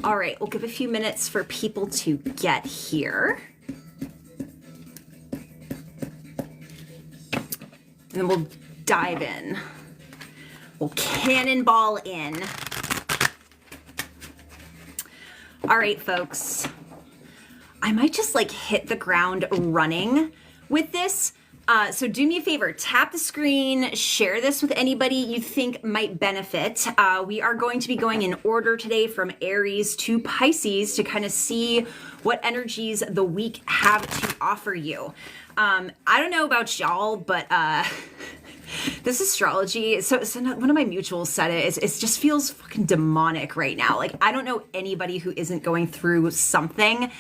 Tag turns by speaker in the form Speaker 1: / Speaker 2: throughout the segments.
Speaker 1: All right, we'll give a few minutes for people to get here. And then we'll dive in. We'll cannonball in. All right, folks. I might just like hit the ground running with this. So do me a favor, tap the screen, share this with anybody you think might benefit. We are going to be going in order today from Aries to Pisces to kind of see what energies the week have to offer you. I don't know about y'all, but this astrology, so one of my mutuals said it just feels fucking demonic right now. Like, I don't know anybody who isn't going through something,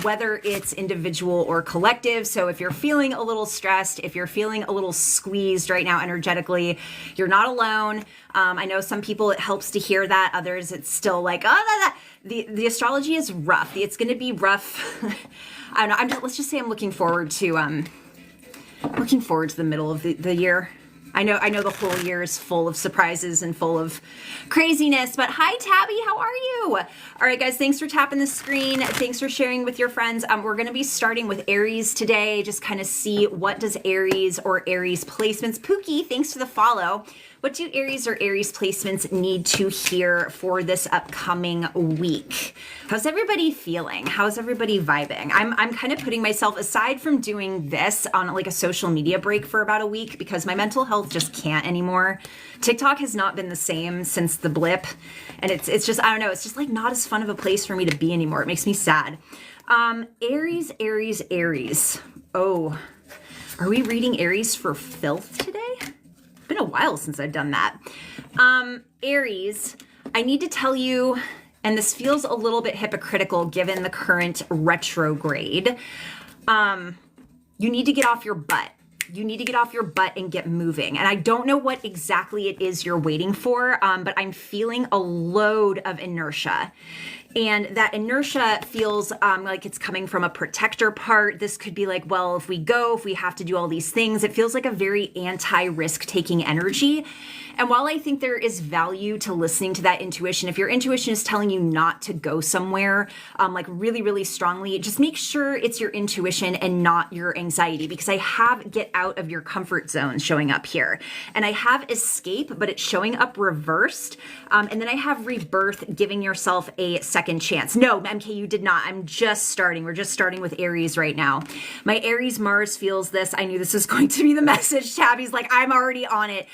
Speaker 1: whether it's individual or collective. So if you're feeling a little stressed, if you're feeling a little squeezed right now energetically, you're not alone. I know some people it helps to hear that. Others it's still like, the astrology is rough. It's going to be rough. I don't know. Let's just say I'm looking forward to the middle of the year. I know the whole year is full of surprises and full of craziness, but hi, Tabby, how are you? All right, guys, thanks for tapping the screen. Thanks for sharing with your friends. We're going to be starting with Aries today, just kind of see what does Aries or Aries placements. Pookie, thanks for the follow. What do Aries or Aries placements need to hear for this upcoming week? How's everybody feeling? How's everybody vibing? I'm kind of putting myself aside from doing this on like a social media break for about a week because my mental health just can't anymore. TikTok has not been the same since the blip, and it's just, I don't know, it's just like not as fun of a place for me to be anymore. It makes me sad. Aries. Oh, are we reading Aries for filth today? Been a while since I've done that. Aries, I need to tell you, and this feels a little bit hypocritical given the current retrograde, you need to get off your butt. You need to get off your butt and get moving. And I don't know what exactly it is you're waiting for, but I'm feeling a load of inertia. And that inertia feels like it's coming from a protector part. This could be like, well, if we have to do all these things, it feels like a very anti-risk taking energy. And while I think there is value to listening to that intuition, if your intuition is telling you not to go somewhere like really, really strongly, just make sure it's your intuition and not your anxiety, because I have get out of your comfort zone showing up here. And I have escape, but it's showing up reversed. And then I have rebirth, giving yourself a second chance. No, MK, you did not. I'm just starting. We're just starting with Aries right now. My Aries Mars feels this. I knew this was going to be the message. Tabby's like, I'm already on it.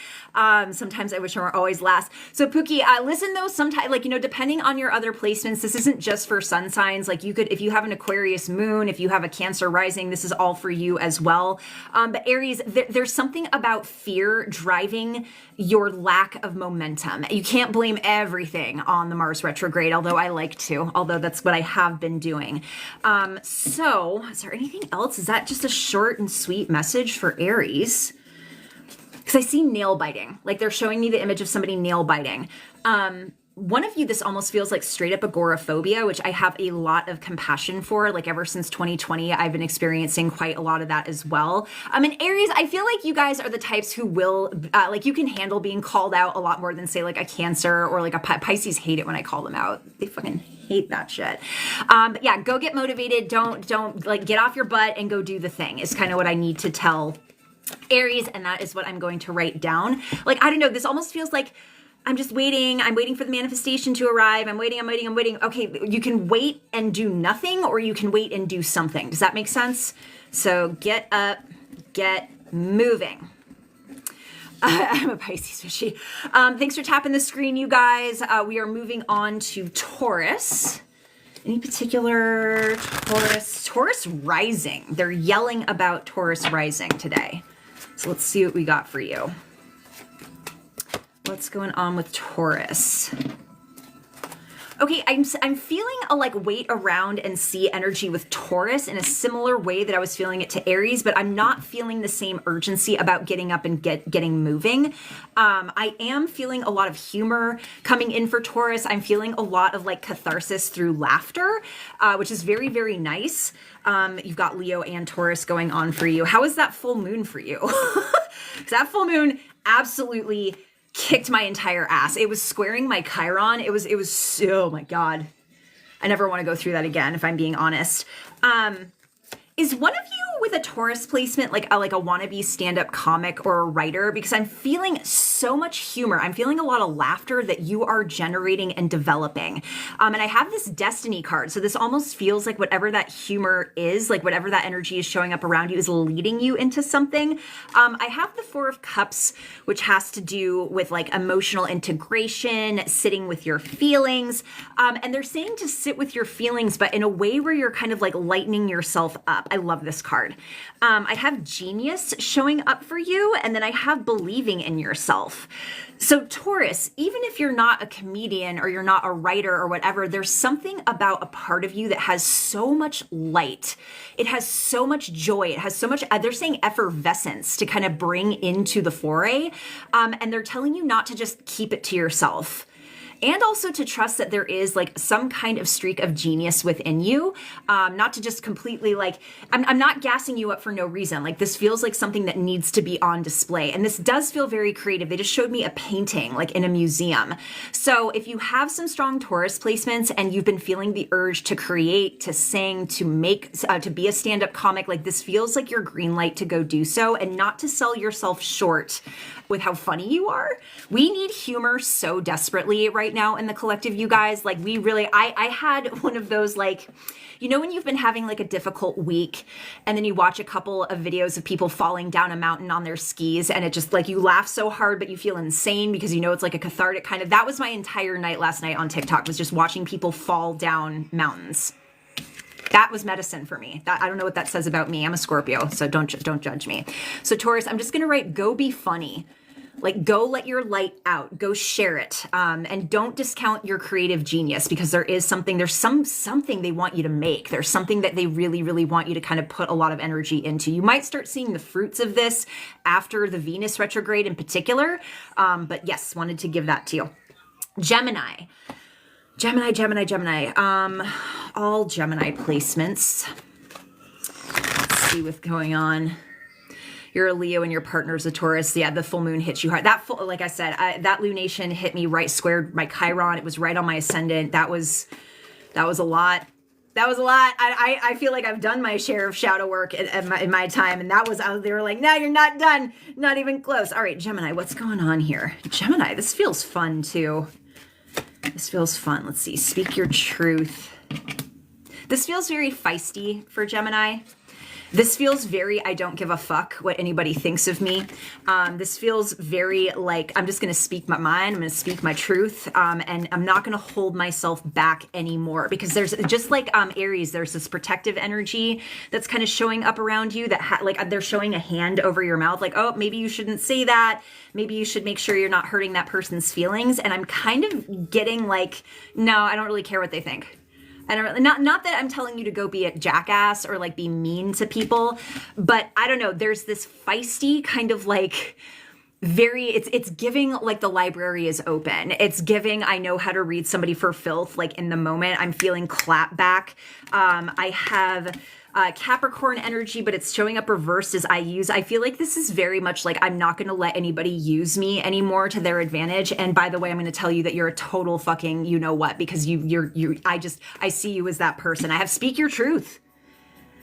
Speaker 1: Sometimes I wish I were always last. So Pookie, listen though, sometimes, like, you know, depending on your other placements, this isn't just for sun signs. Like you could, if you have an Aquarius moon, if you have a Cancer rising, this is all for you as well. But Aries, there's something about fear driving your lack of momentum. You can't blame everything on the Mars retrograde, although I like to, although that's what I have been doing. So is there anything else? Is that just a short and sweet message for Aries? Because I see nail biting, like they're showing me the image of somebody nail biting. One of you, this almost feels like straight up agoraphobia, which I have a lot of compassion for. Like ever since 2020, I've been experiencing quite a lot of that as well. And Aries, I feel like you guys are the types who will, like you can handle being called out a lot more than say like a Cancer or like a Pisces hate it when I call them out. They fucking hate that shit. But yeah, go get motivated. Don't like get off your butt and go do the thing is kind of what I need to tell Aries, and that is what I'm going to write down. Like, I don't know, this almost feels like I'm just waiting. I'm waiting for the manifestation to arrive. I'm waiting. Okay, you can wait and do nothing, or you can wait and do something. Does that make sense? So get up, get moving. I'm a Pisces fishy. Thanks for tapping the screen, you guys. We are moving on to Taurus. Any particular Taurus rising? They're yelling about Taurus rising today. So let's see what we got for you. What's going on with Taurus? Okay, I'm feeling a like wait around and see energy with Taurus in a similar way that I was feeling it to Aries, but I'm not feeling the same urgency about getting up and getting moving. I am feeling a lot of humor coming in for Taurus. I'm feeling a lot of like catharsis through laughter, which is very, very nice. You've got Leo and Taurus going on for you. How is that full moon for you? 'Cause that full moon absolutely kicked my entire ass. It was squaring my Chiron. It was so, oh my God. I never want to go through that again, if I'm being honest. Is one of you with a Taurus placement like a wannabe stand-up comic or a writer? Because I'm feeling so much humor. I'm feeling a lot of laughter that you are generating and developing. And I have this destiny card. So this almost feels like whatever that humor is, like whatever that energy is showing up around you is leading you into something. I have the Four of Cups, which has to do with like emotional integration, sitting with your feelings. And they're saying to sit with your feelings, but in a way where you're kind of like lightening yourself up. I love this card. I have genius showing up for you, and then I have believing in yourself. So Taurus, even if you're not a comedian or you're not a writer or whatever, there's something about a part of you that has so much light. It has so much joy. It has so much, they're saying effervescence to kind of bring into the foray. And they're telling you not to just keep it to yourself. And also to trust that there is like some kind of streak of genius within you, not to just completely like, I'm not gassing you up for no reason. Like this feels like something that needs to be on display. And this does feel very creative. They just showed me a painting like in a museum. So if you have some strong Taurus placements and you've been feeling the urge to create, to sing, to make, to be a stand-up comic, like this feels like your green light to go do so and not to sell yourself short with how funny you are. We need humor so desperately right now in the collective, you guys. Like we really, I had one of those, like, you know, when you've been having like a difficult week and then you watch a couple of videos of people falling down a mountain on their skis and it just like you laugh so hard, but you feel insane because you know it's like a cathartic kind of, that was my entire night last night on TikTok, was just watching people fall down mountains. That was medicine for me. I don't know what that says about me. I'm a Scorpio, so don't judge me. So Taurus, I'm just going to write, go be funny. Like, go let your light out, go share it. And don't discount your creative genius, because there's something they want you to make. There's something that they really, really want you to kind of put a lot of energy into. You might start seeing the fruits of this after the Venus retrograde in particular. But yes, wanted to give that to you. Gemini. All Gemini placements. Let's see what's going on. You're a Leo and your partner's a Taurus. Yeah, the full moon hits you hard. Like I said, that lunation hit me right squared my Chiron. It was right on my ascendant. That was a lot. That was a lot. I feel like I've done my share of shadow work in my time, and they were like, no, you're not done. Not even close. All right, Gemini, what's going on here? Gemini, this feels fun too. This feels fun. Let's see. Speak your truth. This feels very feisty for Gemini. This feels very, I don't give a fuck what anybody thinks of me. This feels very like, I'm just going to speak my mind. I'm going to speak my truth. And I'm not going to hold myself back anymore, because there's just like Aries, there's this protective energy that's kind of showing up around you that like they're showing a hand over your mouth. Like, oh, maybe you shouldn't say that. Maybe you should make sure you're not hurting that person's feelings. And I'm kind of getting like, no, I don't really care what they think. I don't really, not that I'm telling you to go be a jackass or like be mean to people, but I don't know. There's this feisty kind of like it's giving like the library is open. It's giving, I know how to read somebody for filth. Like in the moment, I'm feeling clap back. I have Capricorn energy, but it's showing up reversed as I feel like this is very much like, I'm not going to let anybody use me anymore to their advantage. And by the way, I'm going to tell you that you're a total fucking, you know what, because I see you as that person. I have speak your truth.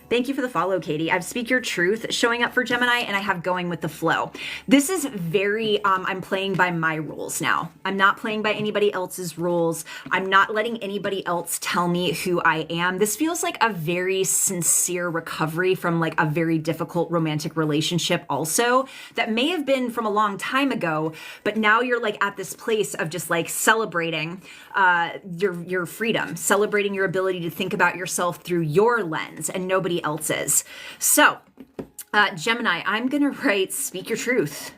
Speaker 1: Thank you for the follow, Katie. I have Speak Your Truth showing up for Gemini, and I have Going with the Flow. This is very, I'm playing by my rules now. I'm not playing by anybody else's rules. I'm not letting anybody else tell me who I am. This feels like a very sincere recovery from like a very difficult romantic relationship also, that may have been from a long time ago, but now you're like at this place of just like celebrating your freedom, celebrating your ability to think about yourself through your lens and nobody else's. So, Gemini, I'm going to write Speak Your Truth.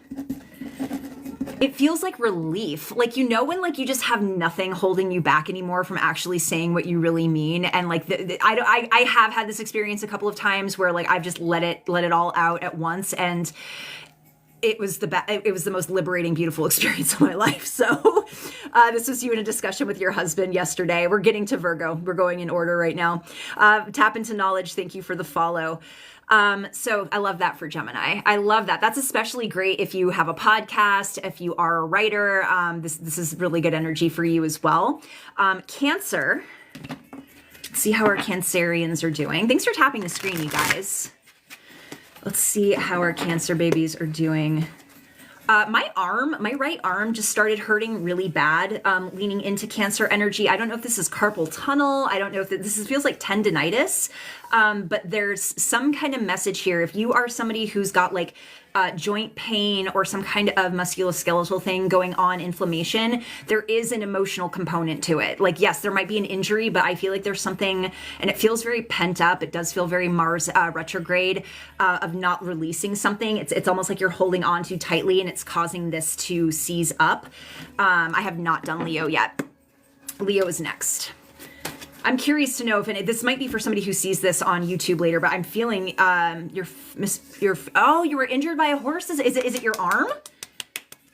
Speaker 1: It feels like relief. Like, you know, when like you just have nothing holding you back anymore from actually saying what you really mean. And like, I have had this experience a couple of times where like I've just let it all out at once. And it was the most liberating, beautiful experience of my life. So this was you in a discussion with your husband yesterday. We're getting to Virgo. We're going in order right now. Tap into knowledge. Thank you for the follow. So I love that for Gemini. I love that. That's especially great if you have a podcast, if you are a writer. This is really good energy for you as well. Cancer. Let's see how our Cancerians are doing. Thanks for tapping the screen, you guys. Let's see how our Cancer babies are doing. My right arm just started hurting really bad, leaning into Cancer energy. I don't know if this is carpal tunnel. I don't know if this feels like tendinitis, but there's some kind of message here. If you are somebody who's got like joint pain or some kind of musculoskeletal thing going on, inflammation, there is an emotional component to it. Like, yes, there might be an injury, but I feel like there's something, and it feels very pent up. It does feel very Mars retrograde of not releasing something. It's almost like you're holding on too tightly and it's causing this to seize up. I have not done Leo yet. Leo is next. I'm curious to know if this might be for somebody who sees this on YouTube later, but I'm feeling oh, you were injured by a horse. Is it your arm?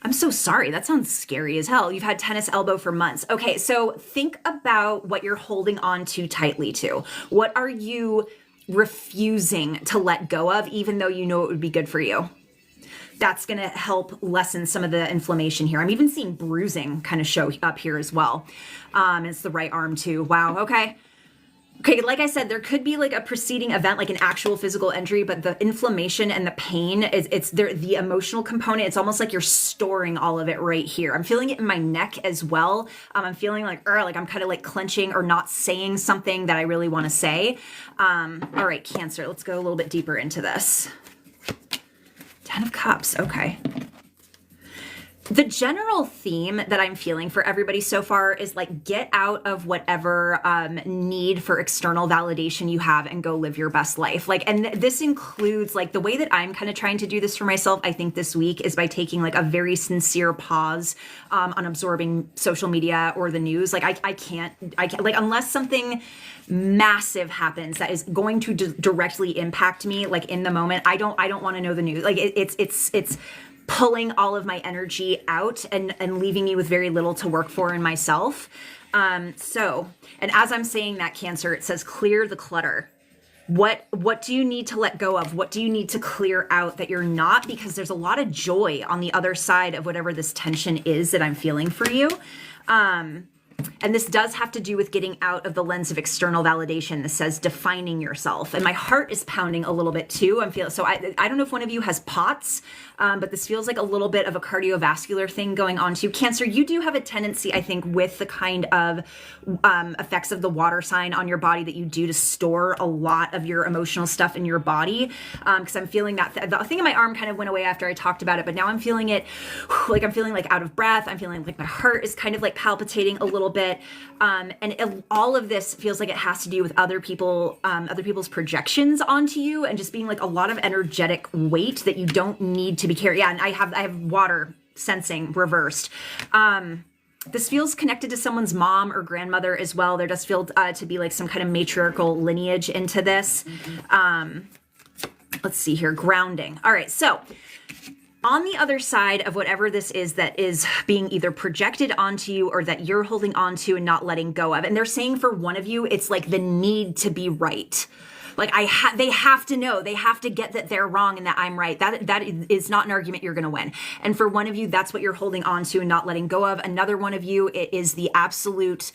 Speaker 1: I'm so sorry. That sounds scary as hell. You've had tennis elbow for months. Okay, so think about what you're holding on too tightly to. What are you refusing to let go of, even though you know it would be good for you? That's going to help lessen some of the inflammation here. I'm even seeing bruising kind of show up here as well. It's the right arm too. Wow. Okay. Okay. Like I said, there could be like a preceding event, like an actual physical injury, but the inflammation and the pain it's the emotional component. It's almost like you're storing all of it right here. I'm feeling it in my neck as well. I'm feeling like I'm kind of like clenching or not saying something that I really want to say. All right, Cancer, let's go a little bit deeper into this. 10 of Cups, okay. The general theme that I'm feeling for everybody so far is like, get out of whatever need for external validation you have and go live your best life. Like, and this includes like the way that I'm kind of trying to do this for myself, I think this week, is by taking like a very sincere pause on absorbing social media or the news. Like I can't like, unless something massive happens that is going to directly impact me, like in the moment, I don't want to know the news. Like it's pulling all of my energy out and leaving me with very little to work for in myself. And as I'm saying that, Cancer, it says clear the clutter. What do you need to let go of? What do you need to clear out that you're not? Because there's a lot of joy on the other side of whatever this tension is that I'm feeling for you. And this does have to do with getting out of the lens of external validation. This says defining yourself. And my heart is pounding a little bit too. I'm feeling, so I don't know if one of you has POTS, but this feels like a little bit of a cardiovascular thing going on too. Cancer, you do have a tendency, I think, with the kind of effects of the water sign on your body that you do to store a lot of your emotional stuff in your body. Because I'm feeling that the thing in my arm kind of went away after I talked about it, but now I'm feeling it like I'm feeling like out of breath. I'm feeling like my heart is kind of like palpitating a little bit. All of this feels like it has to do with other people's projections onto you and just being like a lot of energetic weight that you don't need to be carrying. Yeah, and I have water sensing reversed. This feels connected to someone's mom or grandmother as well. There does feel to be like some kind of matriarchal lineage into this. Let's see here, grounding. All right, so on the other side of whatever this is that is being either projected onto you or that you're holding on to and not letting go of, and they're saying for one of you, it's like the need to be right. Like they have to know, they have to get that they're wrong and that I'm right. That is not an argument you're going to win. And for one of you, that's what you're holding on to and not letting go of. Another one of you, it is the absolute,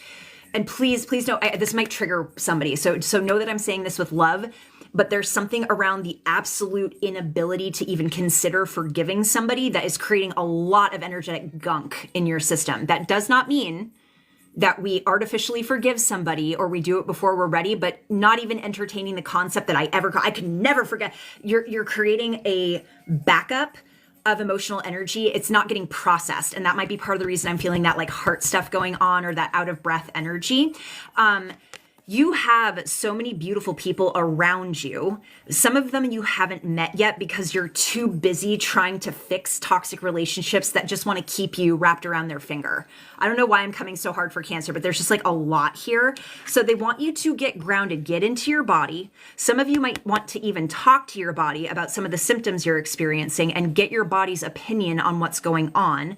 Speaker 1: and please know, this might trigger somebody. So know that I'm saying this with love. But there's something around the absolute inability to even consider forgiving somebody that is creating a lot of energetic gunk in your system. That does not mean that we artificially forgive somebody or we do it before we're ready, but not even entertaining the concept that I could never forget. You're creating a backup of emotional energy. It's not getting processed. And that might be part of the reason I'm feeling that like heart stuff going on or that out of breath energy. You have so many beautiful people around you. Some of them you haven't met yet because you're too busy trying to fix toxic relationships that just want to keep you wrapped around their finger. I don't know why I'm coming so hard for Cancer, but there's just like a lot here. So they want you to get grounded, get into your body. Some of you might want to even talk to your body about some of the symptoms you're experiencing and get your body's opinion on what's going on.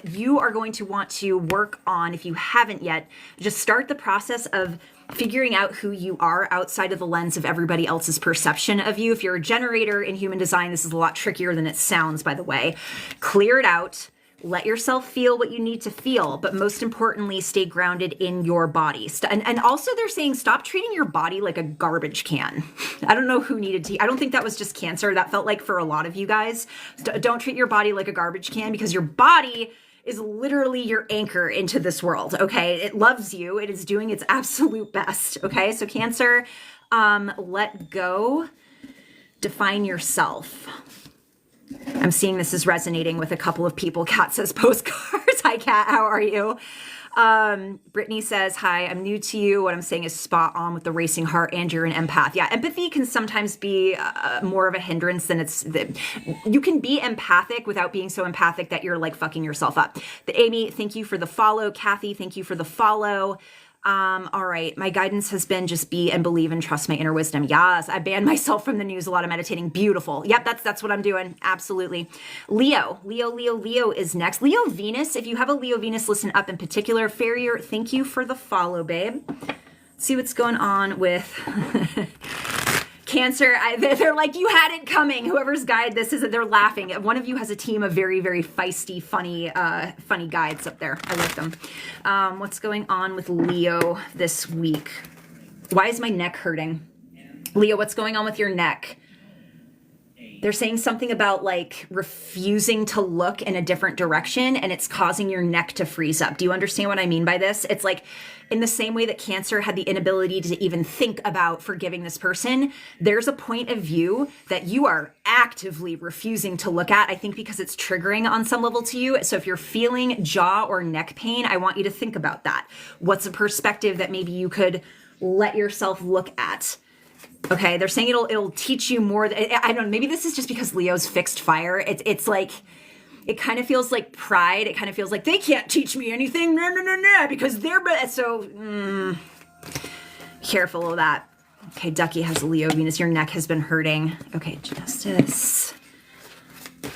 Speaker 1: You are going to want to work on, if you haven't yet, just start the process of figuring out who you are outside of the lens of everybody else's perception of you. If you're a generator in human design, this is a lot trickier than it sounds, by the way. Clear it out. Let yourself feel what you need to feel, but most importantly, stay grounded in your body. And also they're saying stop treating your body like a garbage can. I don't know who needed to, I don't think that was just Cancer. That felt like for a lot of you guys. Don't treat your body like a garbage can, because your body is literally your anchor into this world, okay? It loves you. It is doing its absolute best, okay? So Cancer, let go, define yourself. I'm seeing this is resonating with a couple of people. Kat says postcards. Hi, Kat. How are you? Brittany says, hi, I'm new to you. What I'm saying is spot on with the racing heart, and you're an empath. Yeah, empathy can sometimes be more of a hindrance than you can be empathic without being so empathic that you're like fucking yourself up. Amy, thank you for the follow. Kathy, thank you for the follow. All right. My guidance has been just be and believe and trust my inner wisdom. Yes. I banned myself from the news, a lot of meditating. Beautiful. Yep. That's what I'm doing. Absolutely. Leo is next. Leo Venus. If you have a Leo Venus, listen up in particular. Farrier, thank you for the follow, babe. See what's going on with Cancer. They're like, you had it coming. Whoever's guide this is, they're laughing. One of you has a team of very, very feisty, funny guides up there. I like them. What's going on with Leo this week? Why is my neck hurting? Leo, what's going on with your neck? They're saying something about like refusing to look in a different direction, and it's causing your neck to freeze up. Do you understand what I mean by this? It's like in the same way that Cancer had the inability to even think about forgiving this person, there's a point of view that you are actively refusing to look at, I think because it's triggering on some level to you. So if you're feeling jaw or neck pain, I want you to think about that. What's a perspective that maybe you could let yourself look at? Okay, they're saying it'll teach you more. I don't know, maybe this is just because Leo's fixed fire. It's like, it kind of feels like pride. It kind of feels like they can't teach me anything. No, because they're, so careful of that. Okay, Ducky has a Leo Venus. Your neck has been hurting. Okay, Justice.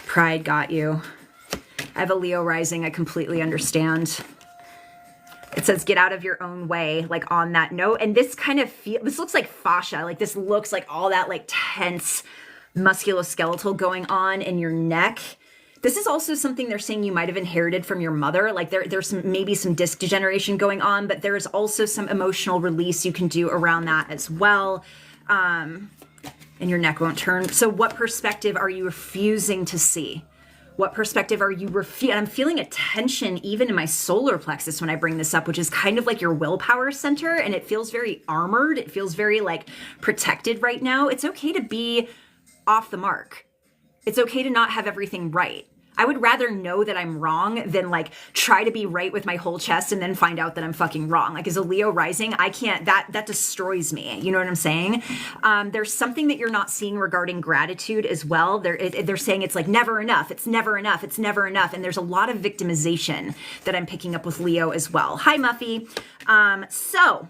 Speaker 1: Pride got you. I have a Leo rising. I completely understand. It says, get out of your own way, like on that note. And this kind of this looks like fascia. Like this looks like all that like tense musculoskeletal going on in your neck. This is also something they're saying you might have inherited from your mother. Like there's maybe some disc degeneration going on, but there's also some emotional release you can do around that as well. And your neck won't turn. So what perspective are you refusing to see? What perspective are you I'm feeling a tension even in my solar plexus when I bring this up, which is kind of like your willpower center, and it feels very armored. It feels very like protected right now. It's okay to be off the mark. It's okay to not have everything right. I would rather know that I'm wrong than like try to be right with my whole chest and then find out that I'm fucking wrong. Like as a Leo rising, I can't, that destroys me. You know what I'm saying? There's something that you're not seeing regarding gratitude as well. They're saying it's like never enough. It's never enough. It's never enough. And there's a lot of victimization that I'm picking up with Leo as well. Hi, Muffy. So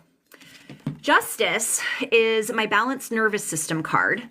Speaker 1: Justice is my balanced nervous system card.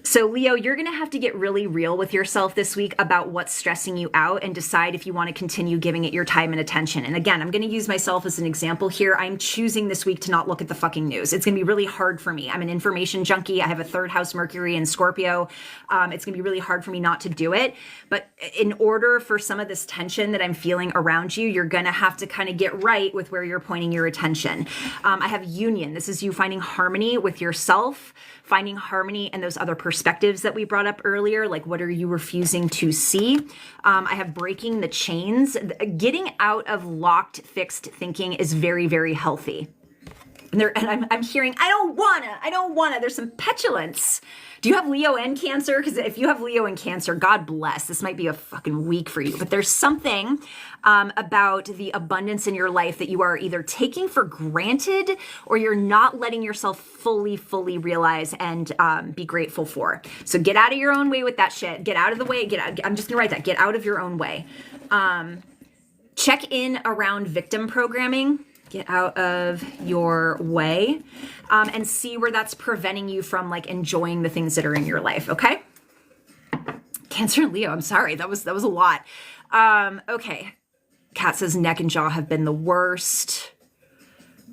Speaker 1: So Leo, you're going to have to get really real with yourself this week about what's stressing you out and decide if you want to continue giving it your time and attention. And again, I'm going to use myself as an example here. I'm choosing this week to not look at the fucking news. It's going to be really hard for me. I'm an information junkie. I have a third house Mercury in Scorpio. It's going to be really hard for me not to do it. But in order for some of this tension that I'm feeling around you, you're going to have to kind of get right with where you're pointing your attention. I have union. This is you finding harmony with yourself, finding harmony in those other perspectives that we brought up earlier, like what are you refusing to see? I have breaking the chains. Getting out of locked, fixed thinking is very, very healthy. And I'm hearing, I don't wanna. There's some petulance. Do you have Leo and Cancer? Because if you have Leo and Cancer, God bless. This might be a fucking week for you. But there's something about the abundance in your life that you are either taking for granted or you're not letting yourself fully realize and be grateful for. So get out of your own way with that shit. Get out of the way. I'm just going to write that. Get out of your own way. Check in around victim programming. Get out of your way and see where that's preventing you from like enjoying the things that are in your life. Okay. Cancer and Leo. I'm sorry. That was a lot. Okay. Kat says neck and jaw have been the worst.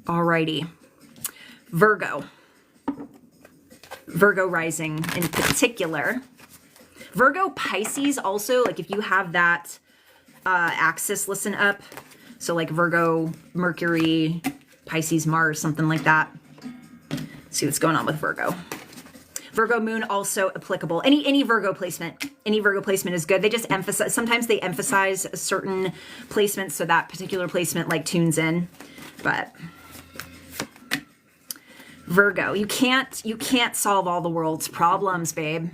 Speaker 1: Alrighty. Virgo rising in particular. Virgo Pisces also, like if you have that axis listen up. So like Virgo, Mercury, Pisces, Mars, something like that. Let's see what's going on with Virgo. Virgo moon also applicable. Any Virgo placement. Any Virgo placement is good. They just emphasize, sometimes they emphasize certain placements so that particular placement like tunes in. But Virgo, you can't solve all the world's problems, babe.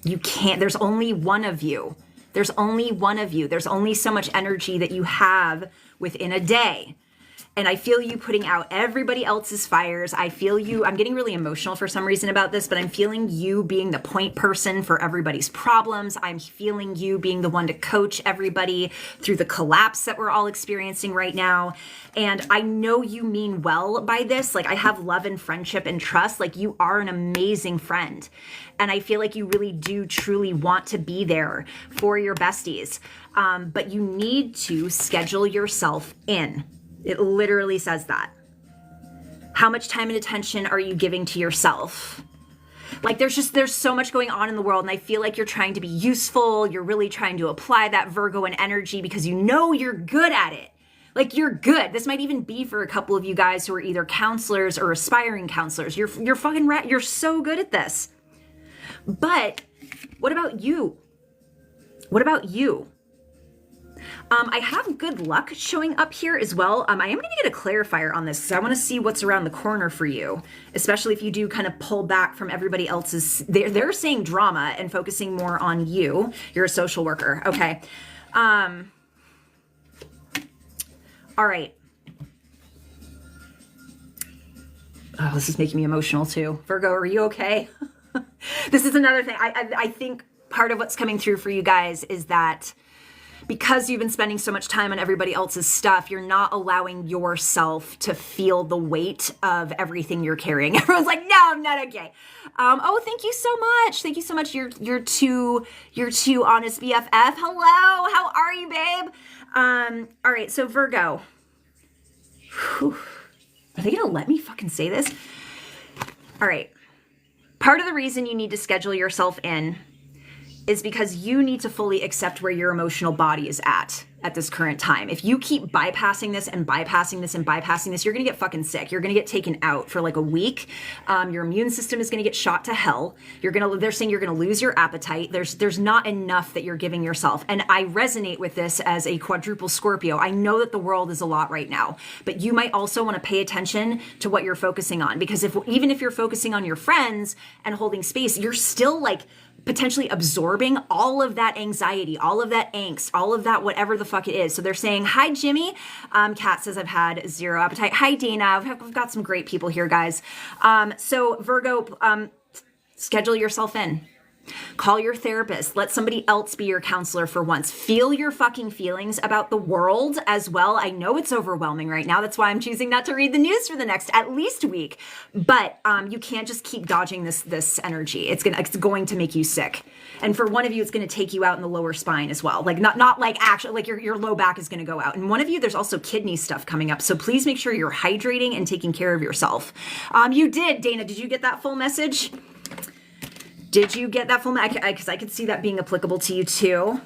Speaker 1: You can't. There's only one of you. There's only one of you. There's only so much energy that you have within a day. And I feel you putting out everybody else's fires. I feel you, I'm getting really emotional for some reason about this, but I'm feeling you being the point person for everybody's problems. I'm feeling you being the one to coach everybody through the collapse that we're all experiencing right now. And I know you mean well by this. Like I have love and friendship and trust. Like you are an amazing friend. And I feel like you really do truly want to be there for your besties. But you need to schedule yourself in. It literally says that. How much time and attention are you giving to yourself? Like there's so much going on in the world, and I feel like you're trying to be useful. You're really trying to apply that Virgoan energy because you know you're good at it. Like you're good. This might even be for a couple of you guys who are either counselors or aspiring counselors. You're fucking right. You're so good at this. But what about you? What about you? I have good luck showing up here as well. I am going to get a clarifier on this because I want to see what's around the corner for you, especially if you do kind of pull back from everybody else's. They're saying drama and focusing more on you. You're a social worker. Okay. All right. Oh, this is making me emotional too. Virgo, are you okay? This is another thing. I think part of what's coming through for you guys is that because you've been spending so much time on everybody else's stuff, you're not allowing yourself to feel the weight of everything you're carrying. Everyone's like, no, I'm not okay. Oh, thank you so much. Thank you so much. You're too honest BFF. Hello, how are you, babe? All right, so Virgo. Whew. Are they gonna let me fucking say this? All right. Part of the reason you need to schedule yourself in is because you need to fully accept where your emotional body is at this current time. If you keep bypassing this and bypassing this and bypassing this, you're gonna get fucking sick. You're gonna get taken out for like a week. Your immune system is gonna get shot to hell. They're saying you're gonna lose your appetite. There's not enough that you're giving yourself. And I resonate with this as a quadruple Scorpio. I know that the world is a lot right now, but you might also wanna pay attention to what you're focusing on, because even if you're focusing on your friends and holding space, you're still like potentially absorbing all of that anxiety, all of that angst, all of that whatever the fuck it is. So they're saying, hi, Jimmy. Kat says, I've had zero appetite. Hi, Dana. We've got some great people here, guys. So Virgo, schedule yourself in. Call your therapist. Let somebody else be your counselor for once. Feel your fucking feelings about the world as well. I know it's overwhelming right now. That's why I'm choosing not to read the news for the next at least week. But you can't just keep dodging this energy. It's going to make you sick. And for one of you, it's going to take you out in the lower spine as well. Like not like actually, like your low back is going to go out. And one of you, there's also kidney stuff coming up. So please make sure you're hydrating and taking care of yourself. You did, Dana. Did you get that full message? Did you get that full message? Because I could see that being applicable to you too.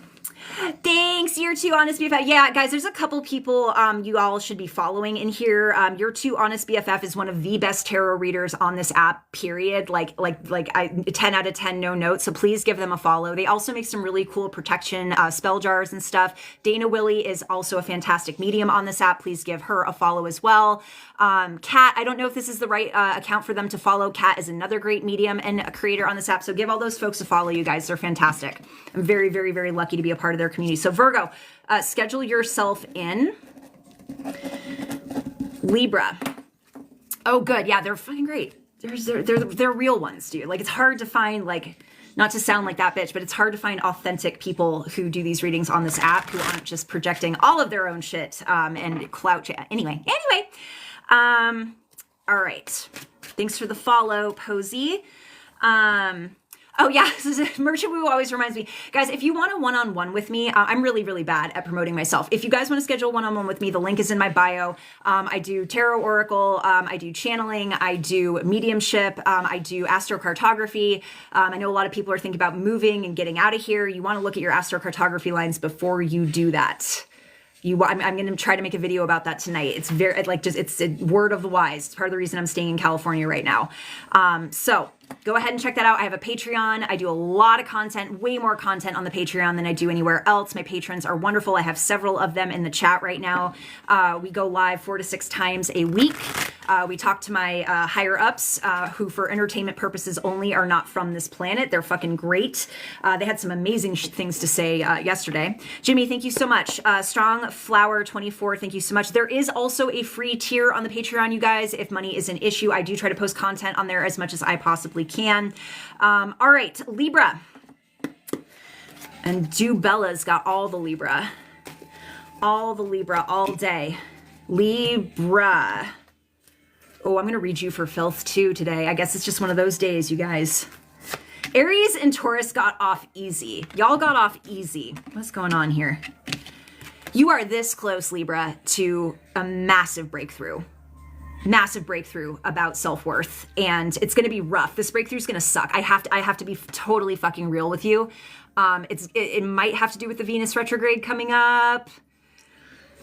Speaker 1: Thanks, you're too honest BFF. Yeah, guys, there's a couple people you all should be following in here. Your too honest BFF is one of the best tarot readers on this app, period. Like 10 out of 10, no notes. So please give them a follow. They also make some really cool protection spell jars and stuff. Dana Willie is also a fantastic medium on this app. Please give her a follow as well. Kat, I don't know if this is the right account for them to follow. Kat is another great medium and a creator on this app. So give all those folks a follow, you guys. They're fantastic. I'm very, very, very lucky to be a part of their community. So Virgo, schedule yourself in. Libra. Oh, good. Yeah, they're fucking great. They're real ones, dude. Like, it's hard to find, like, not to sound like that bitch, but it's hard to find authentic people who do these readings on this app who aren't just projecting all of their own shit and clout. Anyway. All right. Thanks for the follow, Posey. Oh yeah, Merchant Woo always reminds me. Guys, if you want a one-on-one with me, I'm really, really bad at promoting myself. If you guys want to schedule one-on-one with me, the link is in my bio. I do tarot oracle, I do channeling, I do mediumship, I do astrocartography. I know a lot of people are thinking about moving and getting out of here. You want to look at your astrocartography lines before you do that. I'm going to try to make a video about that tonight. It's very, like, just, it's a word of the wise. It's part of the reason I'm staying in California right now. So go ahead and check that out. I have a Patreon. I do a lot of content, way more content on the Patreon than I do anywhere else. My patrons are wonderful. I have several of them in the chat right now. We go live 4 to 6 times a week. We talk to my higher ups who for entertainment purposes only are not from this planet. They're fucking great. They had some amazing things to say yesterday. Jimmy, thank you so much. Strong Flower 24, thank you so much. There is also a free tier on the Patreon, you guys. If money is an issue, I do try to post content on there as much as I possibly can. All right, Libra. And Bella's got all the Libra. All the Libra all day. Libra. Oh, I'm going to read you for filth too today. I guess it's just one of those days, you guys. Aries and Taurus got off easy. Y'all got off easy. What's going on here? You are this close, Libra, to a massive breakthrough. Massive breakthrough about self-worth, and it's going to be rough. This breakthrough is going to suck. I have to be totally fucking real with you. It might have to do with the Venus retrograde coming up.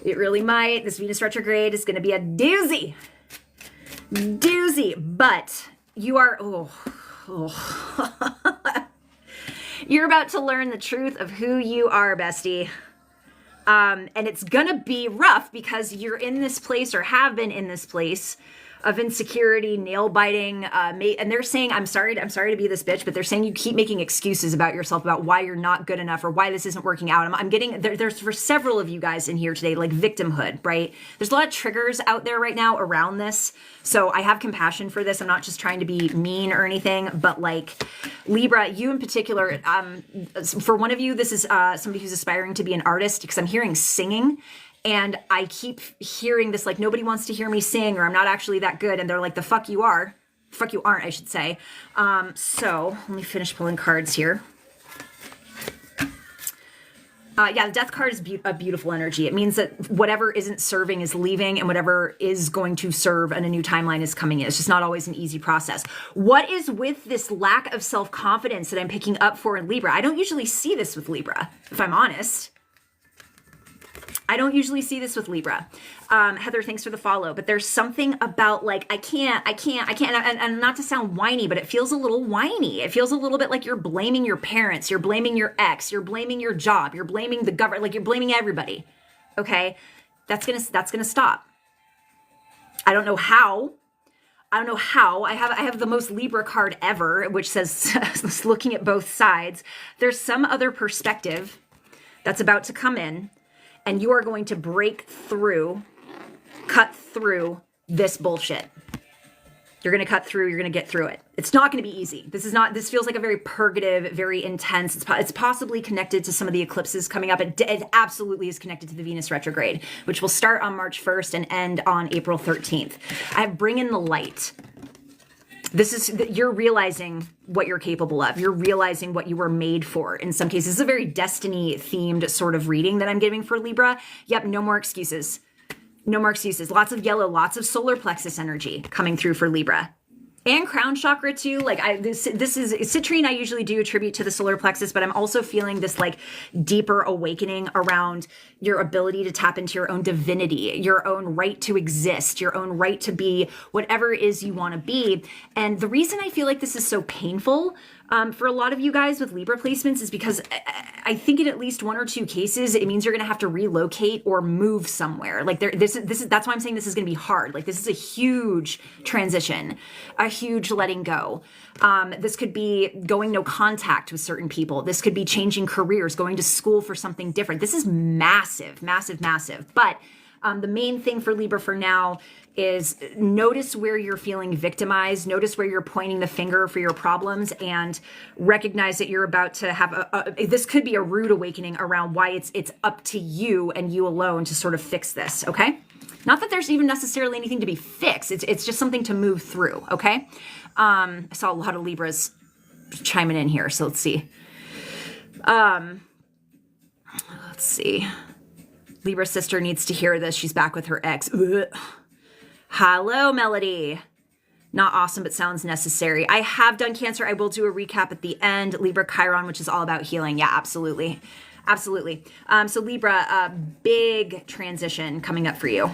Speaker 1: It really might. This Venus retrograde is going to be a doozy. But you are, you're about to learn the truth of who you are, bestie. And it's gonna be rough because you're in this place or have been in this place of insecurity, nail biting, and they're saying, I'm sorry to be this bitch, but they're saying you keep making excuses about yourself, about why you're not good enough or why this isn't working out. I'm getting, there's for several of you guys in here today, like victimhood, right? There's a lot of triggers out there right now around this. So I have compassion for this. I'm not just trying to be mean or anything, but like Libra, you in particular, for one of you, this is somebody who's aspiring to be an artist, because I'm hearing singing. And I keep hearing this, like, nobody wants to hear me sing, or I'm not actually that good. And they're like, the fuck you are. Fuck you aren't, I should say. So let me finish pulling cards here. Yeah, the death card is a beautiful energy. It means that whatever isn't serving is leaving, and whatever is going to serve and a new timeline is coming in. It's just not always an easy process. What is with this lack of self-confidence that I'm picking up for in Libra? I don't usually see this with Libra, if I'm honest. I don't usually see this with Libra. Heather, thanks for the follow. But there's something about like, I can't. And not to sound whiny, but it feels a little whiny. It feels a little bit like you're blaming your parents. You're blaming your ex. You're blaming your job. You're blaming the government. Like you're blaming everybody. Okay? That's gonna stop. I don't know how. I have the most Libra card ever, which says, looking at both sides. There's some other perspective that's about to come in. And you are going to break through, cut through this bullshit. You're going to cut through, you're going to get through it. It's not going to be easy. This feels like a very purgative, very intense. It's possibly connected to some of the eclipses coming up. It absolutely is connected to the Venus retrograde, which will start on March 1st and end on April 13th. I have Bring in the Light. You're realizing what you're capable of. You're realizing what you were made for. In some cases, it's a very destiny themed sort of reading that I'm giving for Libra. Yep. No more excuses. No more excuses. Lots of yellow, lots of solar plexus energy coming through for Libra. And crown chakra too. Like this is citrine. I usually do attribute to the solar plexus, but I'm also feeling this like deeper awakening around your ability to tap into your own divinity, your own right to exist, your own right to be whatever it is you want to be. And the reason I feel like this is so painful for a lot of you guys with Libra placements is because I think in at least 1 or 2 cases, it means you're going to have to relocate or move somewhere. Like that's why I'm saying this is going to be hard. Like this is a huge transition, a huge letting go. This could be going no contact with certain people. This could be changing careers, going to school for something different. This is massive, massive, massive. But the main thing for Libra for now is notice where you're feeling victimized, notice where you're pointing the finger for your problems, and recognize that you're about to have this could be a rude awakening around why it's up to you and you alone to sort of fix this, okay? Not that there's even necessarily anything to be fixed. It's just something to move through, okay? I saw a lot of Libras chiming in here. So let's see. Let's see. Libra sister needs to hear this. She's back with her ex. Ugh. Hello, Melody. Not awesome, but sounds necessary. I have done Cancer. I will do a recap at the end. Libra Chiron, which is all about healing. Yeah, absolutely. Absolutely. So Libra, big transition coming up for you.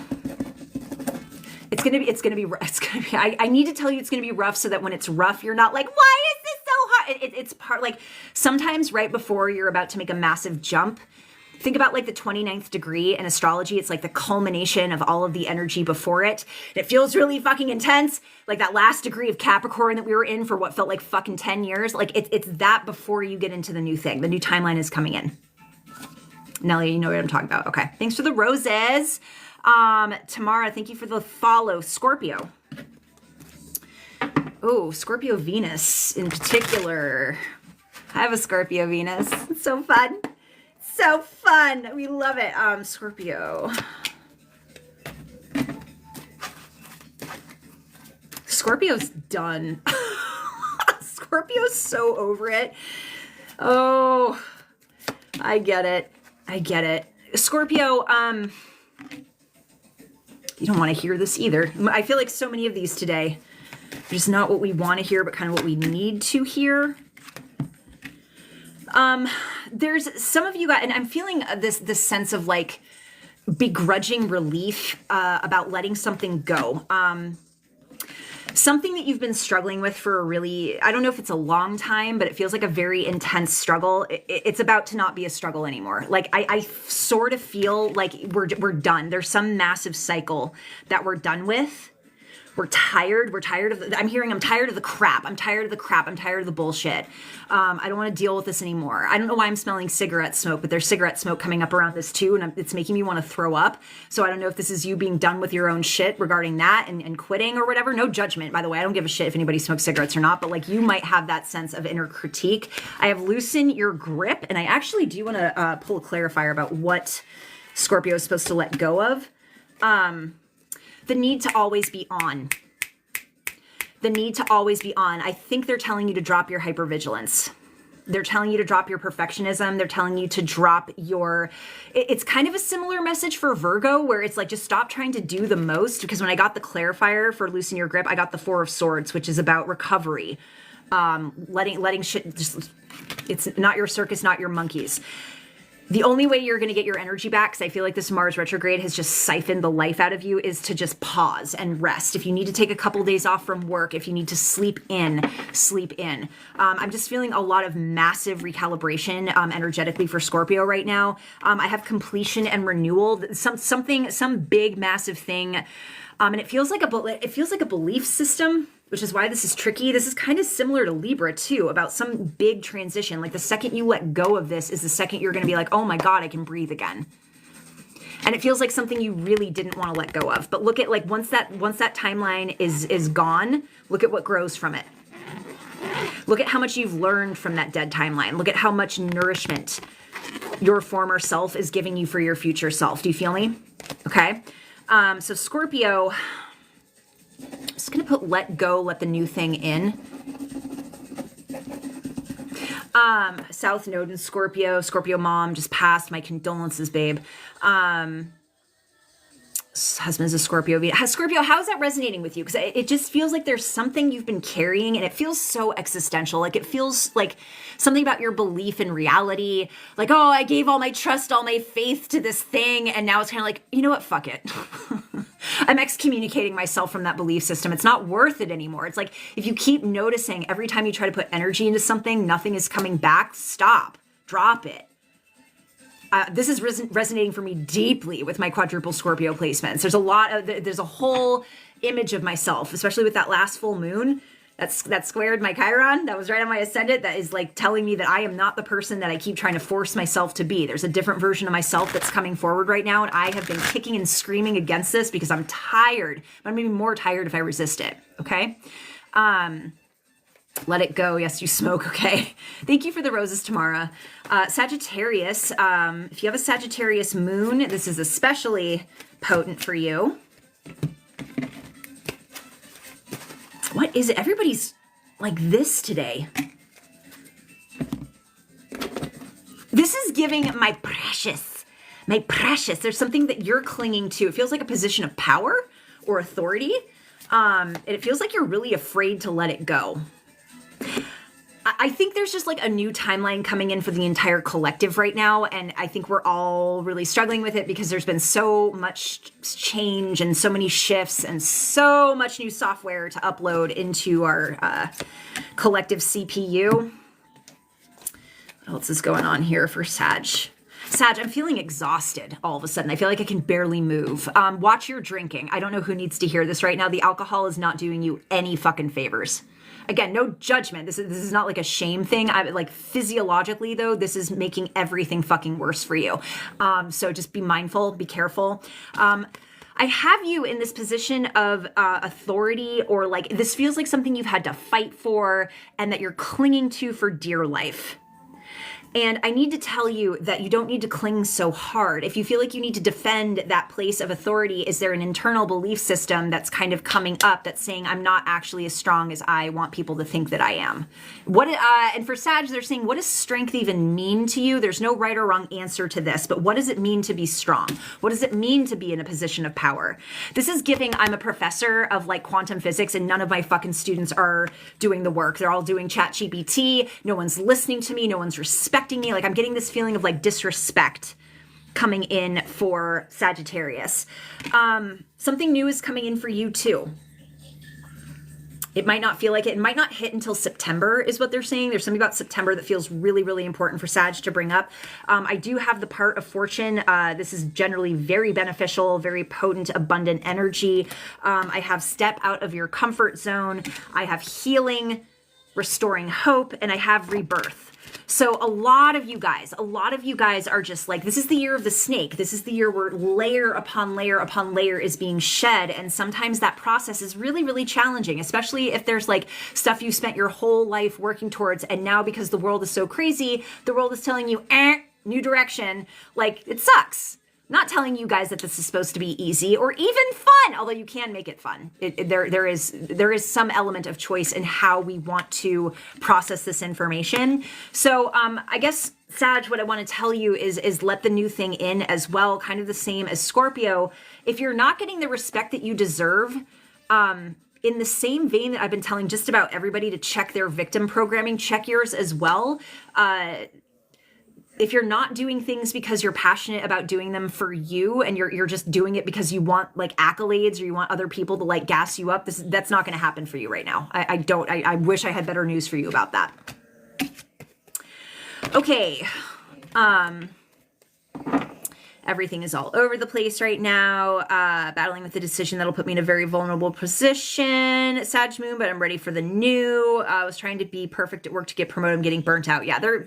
Speaker 1: It's gonna be, I need to tell you it's gonna be rough so that when it's rough, you're not like, why is this so hard? It's part, like, sometimes right before you're about to make a massive jump, think about like the 29th degree in astrology. It's like the culmination of all of the energy before it. And it feels really fucking intense. Like that last degree of Capricorn that we were in for what felt like fucking 10 years. Like it's that before you get into the new thing. The new timeline is coming in. Nelly, you know what I'm talking about. Okay. Thanks for the roses. Tamara, thank you for the follow. Scorpio. Oh, Scorpio Venus in particular. I have a Scorpio Venus. It's so fun. So fun. We love it. Scorpio. Scorpio's done. Scorpio's so over it. Oh, I get it. I get it. Scorpio, you don't want to hear this either. I feel like so many of these today are just not what we want to hear, but kind of what we need to hear. There's some of you guys, and I'm feeling this sense of like begrudging relief about letting something go. Something that you've been struggling with for a really, I don't know if it's a long time, but it feels like a very intense struggle. It's about to not be a struggle anymore. Like I sort of feel like we're done. There's some massive cycle that we're done with. We're tired. We're tired of, I'm tired of the crap. I'm tired of the crap. I'm tired of the bullshit. I don't want to deal with this anymore. I don't know why I'm smelling cigarette smoke, but there's cigarette smoke coming up around this too. And it's making me want to throw up. So I don't know if this is you being done with your own shit regarding that and quitting or whatever. No judgment, by the way. I don't give a shit if anybody smokes cigarettes or not, but like you might have that sense of inner critique. I have loosen your grip. And I actually do want to pull a clarifier about what Scorpio is supposed to let go of. The need to always be on. The need to always be on. I think they're telling you to drop your hypervigilance. They're telling you to drop your perfectionism. They're telling you to drop your... It's kind of a similar message for Virgo where it's like, just stop trying to do the most. Because when I got the clarifier for loosen your grip, I got the Four of Swords, which is about recovery. Letting shit just... It's not your circus, not your monkeys. The only way you're going to get your energy back, because I feel like this Mars retrograde has just siphoned the life out of you, is to just pause and rest. If you need to take a couple days off from work, if you need to sleep in, sleep in. I'm just feeling a lot of massive recalibration energetically for Scorpio right now. I have completion and renewal, some big massive thing. And it feels like a belief system, which is why this is tricky. This is kind of similar to Libra too, about some big transition. Like the second you let go of this is the second you're going to be like, oh my God, I can breathe again. And it feels like something you really didn't want to let go of. But look at like once that timeline is gone, look at what grows from it. Look at how much you've learned from that dead timeline. Look at how much nourishment your former self is giving you for your future self. Do you feel me? Okay. So Scorpio, just going to put let go, let the new thing in. South Node in Scorpio. Scorpio mom just passed. My condolences, babe. Husband's a Scorpio. Scorpio, how is that resonating with you? Because it just feels like there's something you've been carrying and it feels so existential. Like it feels like something about your belief in reality. Like, oh, I gave all my trust, all my faith to this thing. And now it's kind of like, you know what? Fuck it. I'm excommunicating myself from that belief system. It's not worth it anymore. It's like if you keep noticing every time you try to put energy into something, nothing is coming back. Stop. Drop it. This is resonating for me deeply with my quadruple Scorpio placements. There's a whole image of myself, especially with that last full moon that squared my Chiron. That was right on my ascendant. That is like telling me that I am not the person that I keep trying to force myself to be. There's a different version of myself that's coming forward right now. And I have been kicking and screaming against this because I'm tired. I'm going to be more tired if I resist it. Okay. Let it go. Yes, you smoke. Okay. Thank you for the roses, Tamara. Sagittarius. If you have a Sagittarius moon, this is especially potent for you. What is it? Everybody's like this today. is giving my precious. There's something that you're clinging to. It feels like a position of power or authority. And it feels like you're really afraid to let it go. I think there's just like a new timeline coming in for the entire collective right now. And I think we're all really struggling with it because there's been so much change and so many shifts and so much new software to upload into our collective CPU. What else is going on here for Sag? Sag, I'm feeling exhausted all of a sudden. I feel like I can barely move. Watch your drinking. I don't know who needs to hear this right now. The alcohol is not doing you any fucking favors. Again, no judgment. This is not like a shame thing. Like physiologically though, this is making everything fucking worse for you. So just be mindful, be careful. I have you in this position of authority, or like this feels like something you've had to fight for and that you're clinging to for dear life. And I need to tell you that you don't need to cling so hard. If you feel like you need to defend that place of authority, is there an internal belief system that's kind of coming up that's saying, I'm not actually as strong as I want people to think that I am? And for Sag, they're saying, what does strength even mean to you? There's no right or wrong answer to this, but what does it mean to be strong? What does it mean to be in a position of power? This is giving, I'm a professor of like quantum physics and none of my fucking students are doing the work. They're all doing ChatGPT. No one's listening to me. No one's respecting me. Like I'm getting this feeling of like disrespect coming in for Sagittarius. Something new is coming in for you too. It might not feel like it. It might not hit until September is what they're saying. There's something about September that feels really, really important for Sag to bring up. I do have the part of fortune. This is generally very beneficial, very potent, abundant energy. I have step out of your comfort zone. I have healing, restoring hope, and I have rebirth. So a lot of you guys are just like, this is the year of the snake. This is the year where layer upon layer upon layer is being shed. And sometimes that process is really, really challenging, especially if there's like stuff you spent your whole life working towards. And now because the world is so crazy, the world is telling you, new direction. Like it sucks. Not telling you guys that this is supposed to be easy or even fun, although you can make it fun. There is some element of choice in how we want to process this information. So I guess, Sag, what I want to tell you is let the new thing in as well, kind of the same as Scorpio. If you're not getting the respect that you deserve, in the same vein that I've been telling just about everybody to check their victim programming, check yours as well. If you're not doing things because you're passionate about doing them for you and you're just doing it because you want like accolades or you want other people to like gas you up, that's not going to happen for you right now. I wish I had better news for you about that. Okay. Everything is all over the place right now. Battling with the decision that'll put me in a very vulnerable position. Sag moon, but I'm ready for the new. I was trying to be perfect at work to get promoted. I'm getting burnt out. Yeah, we're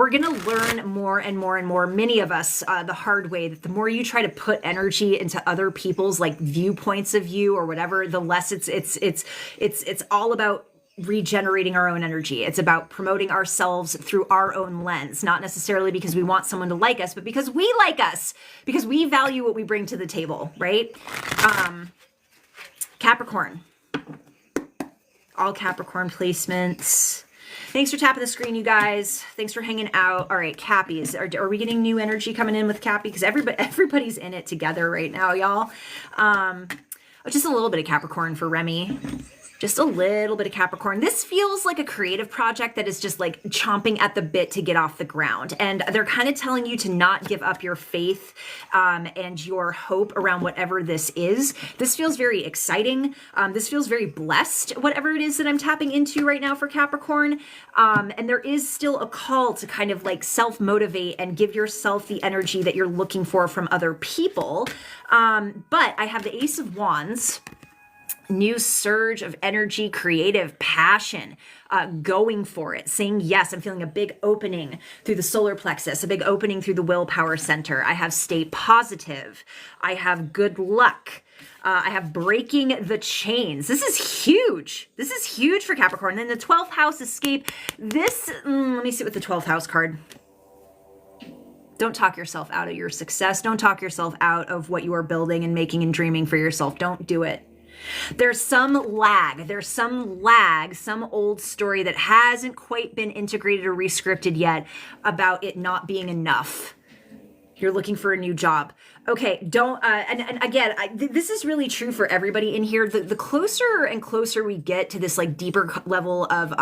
Speaker 1: going to learn more and more and more, many of us, the hard way, that the more you try to put energy into other people's like viewpoints of you or whatever, the less it's all about regenerating our own energy. It's about promoting ourselves through our own lens, not necessarily because we want someone to like us, but because we like us, because we value what we bring to the table, right? Capricorn. All Capricorn placements. Thanks for tapping the screen, you guys. Thanks for hanging out. All right, Cappies. Are we getting new energy coming in with Cappy? Because everybody's in it together right now, y'all. Just a little bit of Capricorn for Remy. Just a little bit of Capricorn. This feels like a creative project that is just like chomping at the bit to get off the ground. And they're kind of telling you to not give up your faith and your hope around whatever this is. This feels very exciting. This feels very blessed, whatever it is that I'm tapping into right now for Capricorn. And there is still a call to kind of like self-motivate and give yourself the energy that you're looking for from other people. But I have the Ace of Wands. New surge of energy, creative passion, going for it, saying yes. I'm feeling a big opening through the solar plexus, a big opening through the willpower center. I have stay positive. I have good luck. I have breaking the chains. This is huge. This is huge for Capricorn. Then the 12th house escape. This, let me see with the 12th house card. Don't talk yourself out of your success. Don't talk yourself out of what you are building and making and dreaming for yourself. Don't do it. There's some lag, some old story that hasn't quite been integrated or rescripted yet about it not being enough. You're looking for a new job. Okay, don't, and again, this is really true for everybody in here. The closer and closer we get to this like deeper level of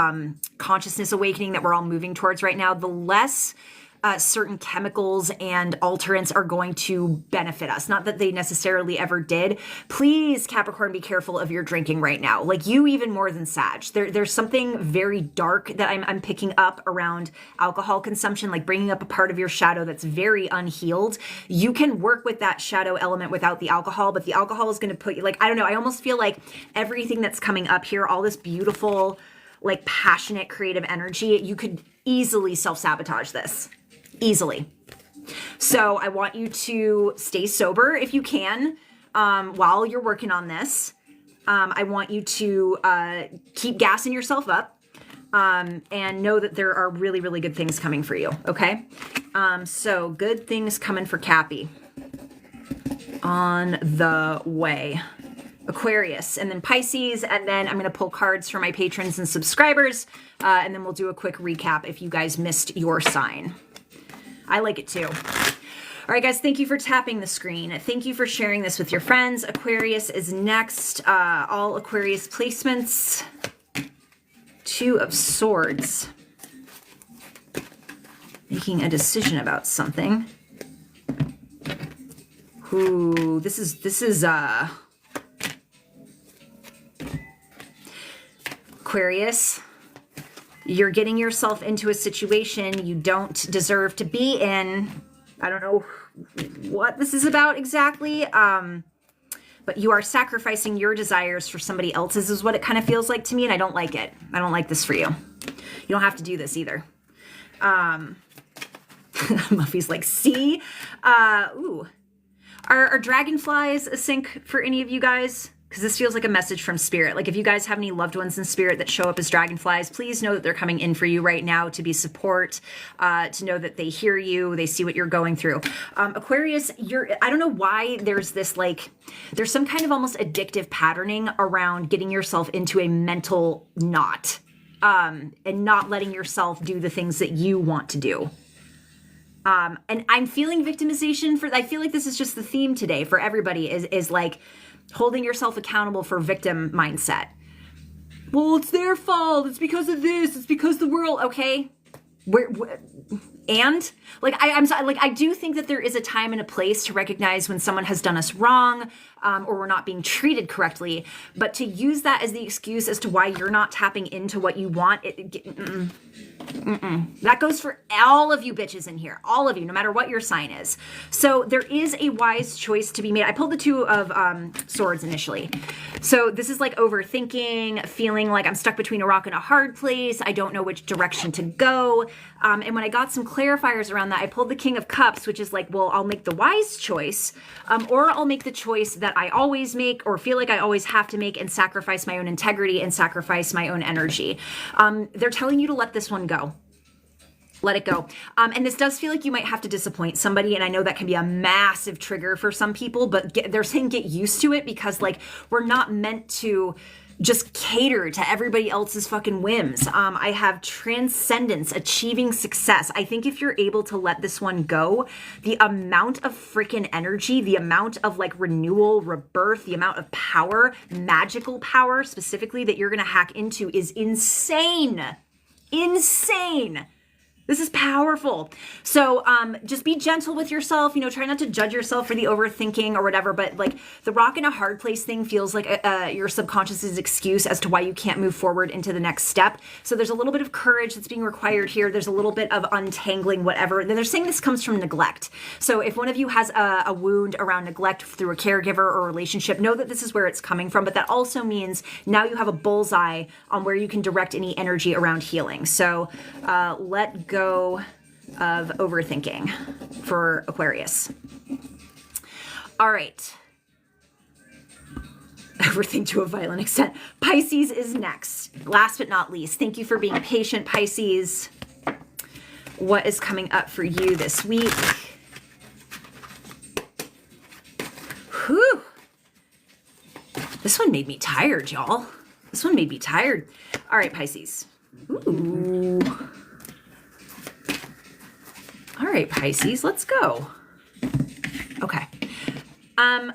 Speaker 1: consciousness awakening that we're all moving towards right now, the less certain chemicals and alterants are going to benefit us. Not that they necessarily ever did. Please, Capricorn, be careful of your drinking right now. Like you even more than Sag. There's something very dark that I'm picking up around alcohol consumption, like bringing up a part of your shadow that's very unhealed. You can work with that shadow element without the alcohol, but the alcohol is going to put you, like, I don't know, I almost feel like everything that's coming up here, all this beautiful, like passionate, creative energy, you could easily self-sabotage this. Easily. So I want you to stay sober if you can while you're working on this. I want you to keep gassing yourself up and know that there are really, really good things coming for you. Okay? So good things coming for Cappy on the way. Aquarius, and then Pisces, and then I'm going to pull cards for my patrons and subscribers, and then we'll do a quick recap if you guys missed your sign. I like it too. All right, guys, thank you for tapping the screen. Thank you for sharing this with your friends. Aquarius is next. All Aquarius placements. Two of Swords. Making a decision about something. Ooh, this is Aquarius. You're getting yourself into a situation you don't deserve to be in. I don't know what this is about exactly, but you are sacrificing your desires for somebody else's is what it kind of feels like to me, and I don't like it. I don't like this for you. You don't have to do this either. Muffy's like, see? Ooh. Are dragonflies a sync for any of you guys? Because this feels like a message from Spirit. Like if you guys have any loved ones in Spirit that show up as dragonflies, please know that they're coming in for you right now to be support, to know that they hear you, they see what you're going through. Aquarius, I don't know why there's this there's some kind of almost addictive patterning around getting yourself into a mental knot and not letting yourself do the things that you want to do. And I'm feeling victimization I feel like this is just the theme today for everybody is like, holding yourself accountable for victim mindset. Well, it's their fault. It's because of this. It's because the world. Okay. And like, I'm sorry, like, I do think that there is a time and a place to recognize when someone has done us wrong, or we're not being treated correctly, but to use that as the excuse as to why you're not tapping into what you want, that goes for all of you bitches in here, all of you, no matter what your sign is. So there is a wise choice to be made. I pulled the Two of Swords initially. So this is like overthinking, feeling like I'm stuck between a rock and a hard place. I don't know which direction to go. And when I got some clarifiers around that, I pulled the King of Cups, which is like, well, I'll make the wise choice, or I'll make the choice that I always make or feel like I always have to make and sacrifice my own integrity and sacrifice my own energy. They're telling you to let this one go. Let it go. And this does feel like you might have to disappoint somebody. And I know that can be a massive trigger for some people, but they're saying get used to it because like we're not meant to just cater to everybody else's fucking whims. I have transcendence, achieving success. I think if you're able to let this one go, the amount of freaking energy, the amount of like renewal, rebirth, the amount of power, magical power specifically that you're going to hack into is insane. Insane. This is powerful. So just be gentle with yourself, try not to judge yourself for the overthinking or whatever, but like the rock in a hard place thing feels like your subconscious's excuse as to why you can't move forward into the next step. So there's a little bit of courage that's being required here. There's a little bit of untangling whatever. They're saying this comes from neglect. So if one of you has a wound around neglect through a caregiver or relationship, know that this is where it's coming from, but that also means now you have a bullseye on where you can direct any energy around healing. So let go of overthinking for Aquarius. All right. Overthink to a violent extent. Pisces is next. Last but not least. Thank you for being patient, Pisces. What is coming up for you this week? Whew. This one made me tired, y'all. This one made me tired. All right, Pisces. Ooh. All right, Pisces, let's go. Okay.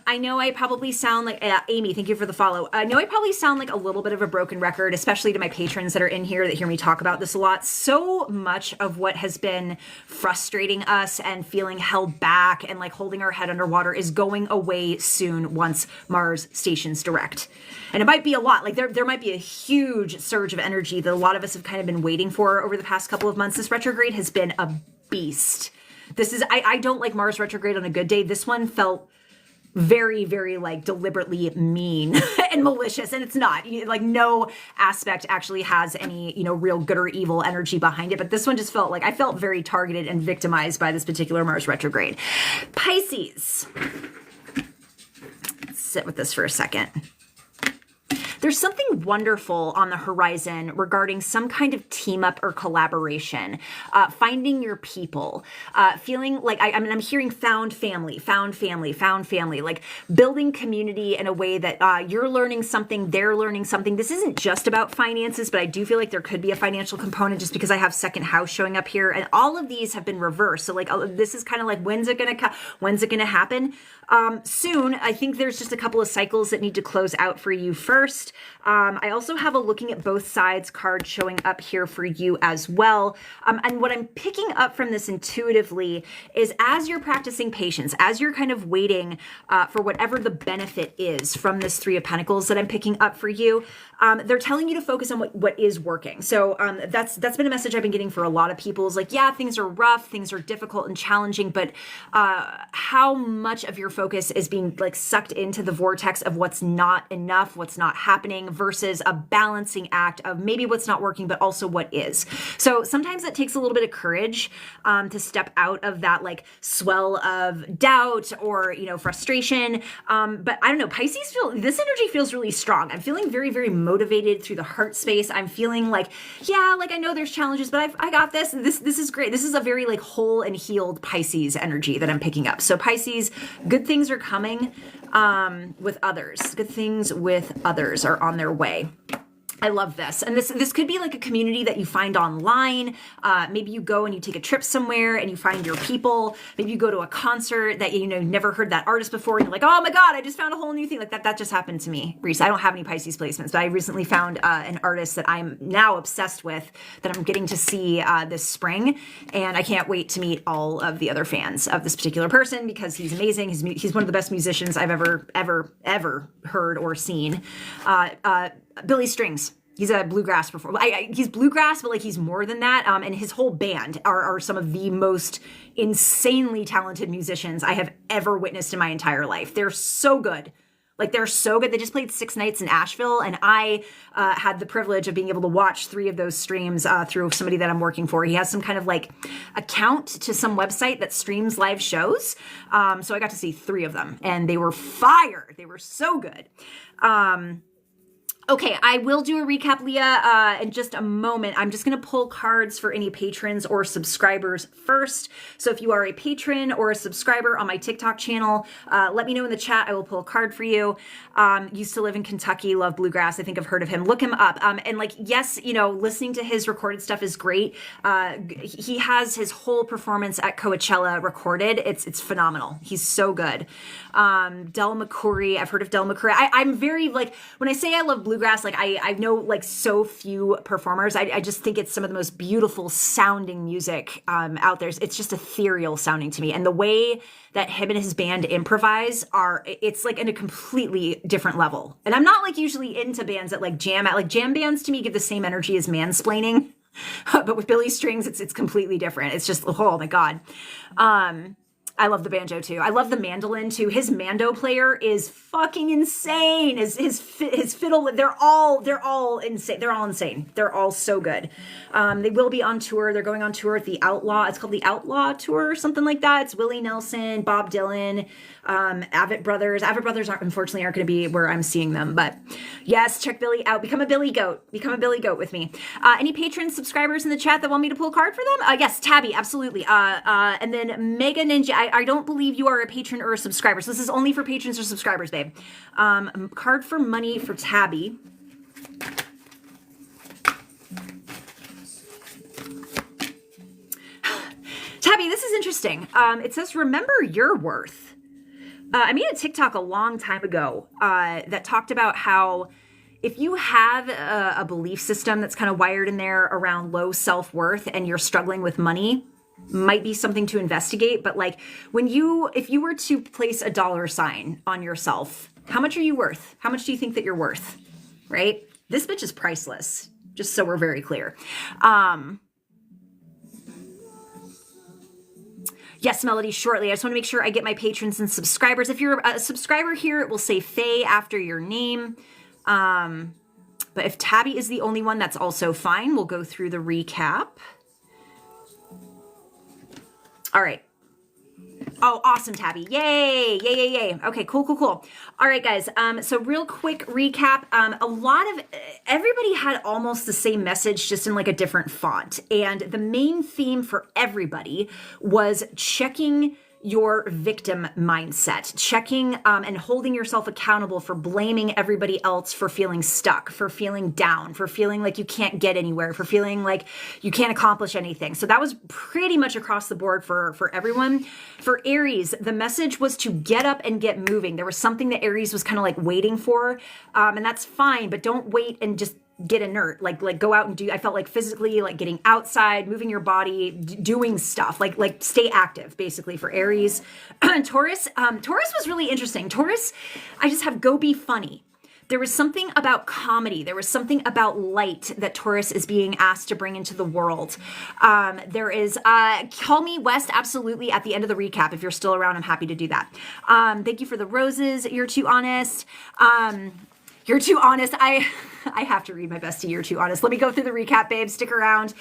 Speaker 1: I know I probably sound like, Amy, thank you for the follow. I know I probably sound like a little bit of a broken record, especially to my patrons that are in here that hear me talk about this a lot. So much of what has been frustrating us and feeling held back and like holding our head underwater is going away soon once Mars stations direct. And it might be a lot, like there might be a huge surge of energy that a lot of us have kind of been waiting for over the past couple of months. This retrograde has been a beast. This is, I don't like Mars retrograde on a good day. This one felt very, very like deliberately mean and malicious. And it's not, like no aspect actually has any, real good or evil energy behind it. But this one just felt like I felt very targeted and victimized by this particular Mars retrograde. Pisces. Let's sit with this for a second. There's something wonderful on the horizon regarding some kind of team up or collaboration, finding your people, feeling like, I'm hearing found family, like building community in a way that you're learning something, they're learning something. This isn't just about finances, but I do feel like there could be a financial component just because I have second house showing up here. And all of these have been reversed. So like, this is kind of like, when's it going to happen? Soon. I think there's just a couple of cycles that need to close out for you first. I also have a looking at both sides card showing up here for you as well. And what I'm picking up from this intuitively is as you're practicing patience, as you're kind of waiting for whatever the benefit is from this Three of Pentacles that I'm picking up for you, they're telling you to focus on what is working. So that's been a message I've been getting for a lot of people is like, yeah, things are rough, things are difficult and challenging, but how much of your focus is being like sucked into the vortex of what's not enough, what's not happening versus a balancing act of maybe what's not working, but also what is. So sometimes it takes a little bit of courage to step out of that like swell of doubt or, frustration. But I don't know, Pisces this energy feels really strong. I'm feeling very, very motivated through the heart space. I'm feeling like, yeah, like I know there's challenges, but I got this. This is great. This is a very like whole and healed Pisces energy that I'm picking up. So Pisces, good things are coming with others. Good things with others are on their way. I love this. And this could be like a community that you find online. Maybe you go and you take a trip somewhere and you find your people. Maybe you go to a concert that you never heard that artist before and you're like, oh my God, I just found a whole new thing. Like that just happened to me, Reese. I don't have any Pisces placements, but I recently found an artist that I'm now obsessed with that I'm getting to see this spring. And I can't wait to meet all of the other fans of this particular person because he's amazing. He's one of the best musicians I've ever heard or seen. Billy Strings. He's a bluegrass performer. He's bluegrass, but like he's more than that. And his whole band are some of the most insanely talented musicians I have ever witnessed in my entire life. They're so good. Like they're so good. They just played 6 nights in Asheville, and I had the privilege of being able to watch 3 of those streams through somebody that I'm working for. He has some kind of like account to some website that streams live shows. So I got to see 3 of them, and they were fire. They were so good. Okay, I will do a recap, Leah, in just a moment. I'm just going to pull cards for any patrons or subscribers first. So if you are a patron or a subscriber on my TikTok channel, let me know in the chat. I will pull a card for you. Used to live in Kentucky, love bluegrass. I think I've heard of him. Look him up. And like, yes, listening to his recorded stuff is great. He has his whole performance at Coachella recorded. It's phenomenal. He's so good. Del McCoury, I've heard of Del McCoury. I'm very like, when I say I love bluegrass, like I know like so few performers. I just think it's some of the most beautiful sounding music out there. It's just ethereal sounding to me. And the way that him and his band improvise it's like in a completely different level. And I'm not like usually into bands that like jam out. Like jam bands to me give the same energy as mansplaining. But with Billy Strings, it's completely different. It's just, oh my God. I love the banjo too. I love the mandolin too. His mando player is fucking insane. His fiddle, they're all insane. They're all insane. They're all so good. They will be on tour. They're going on tour at the Outlaw. It's called the Outlaw Tour or something like that. It's Willie Nelson, Bob Dylan, Avett Brothers. Avett Brothers unfortunately aren't going to be where I'm seeing them, but yes, check Billy out. Become a Billy Goat. Become a Billy Goat with me. Any patrons, subscribers in the chat that want me to pull a card for them? Yes, Tabby, absolutely. And then Mega Ninja. I don't believe you are a patron or a subscriber. So this is only for patrons or subscribers, babe. Card for money for Tabby. Tabby, this is interesting. It says, remember your worth. I made a TikTok a long time ago that talked about how if you have a belief system that's kind of wired in there around low self-worth and you're struggling with money, might be something to investigate. But like if you were to place a dollar sign on yourself, how much are you worth? How much do you think that you're worth? Right? This bitch is priceless, just so we're very clear. Yes, Melody, shortly. I just want to make sure I get my patrons and subscribers. If you're a subscriber here, it will say Faye after your name. But if Tabby is the only one, that's also fine. We'll go through the recap. All right. Oh, awesome, Tabby. Yay, yay, yay, yay. Okay, cool, cool, cool. All right, guys. So real quick recap. Everybody had almost the same message, just in like a different font. And the main theme for everybody was checking your victim mindset, checking and holding yourself accountable for blaming everybody else for feeling stuck, for feeling down, for feeling like you can't get anywhere, for feeling like you can't accomplish anything. So that was pretty much across the board for everyone. For Aries, the message was to get up and get moving. There was something that Aries was kind of like waiting for, and that's fine, but don't wait and just get inert, like go out and do. I felt like physically, like getting outside, moving your body, doing stuff, like stay active basically for Aries. Taurus was really interesting. Taurus, I just have go be funny. There was something about comedy. There was something about light that Taurus is being asked to bring into the world. There is, call me West, absolutely, at the end of the recap. If you're still around, I'm happy to do that. Thank you for the roses. You're too honest. You're too honest. I have to read my bestie. You're too honest. Let me go through the recap, babe. Stick around.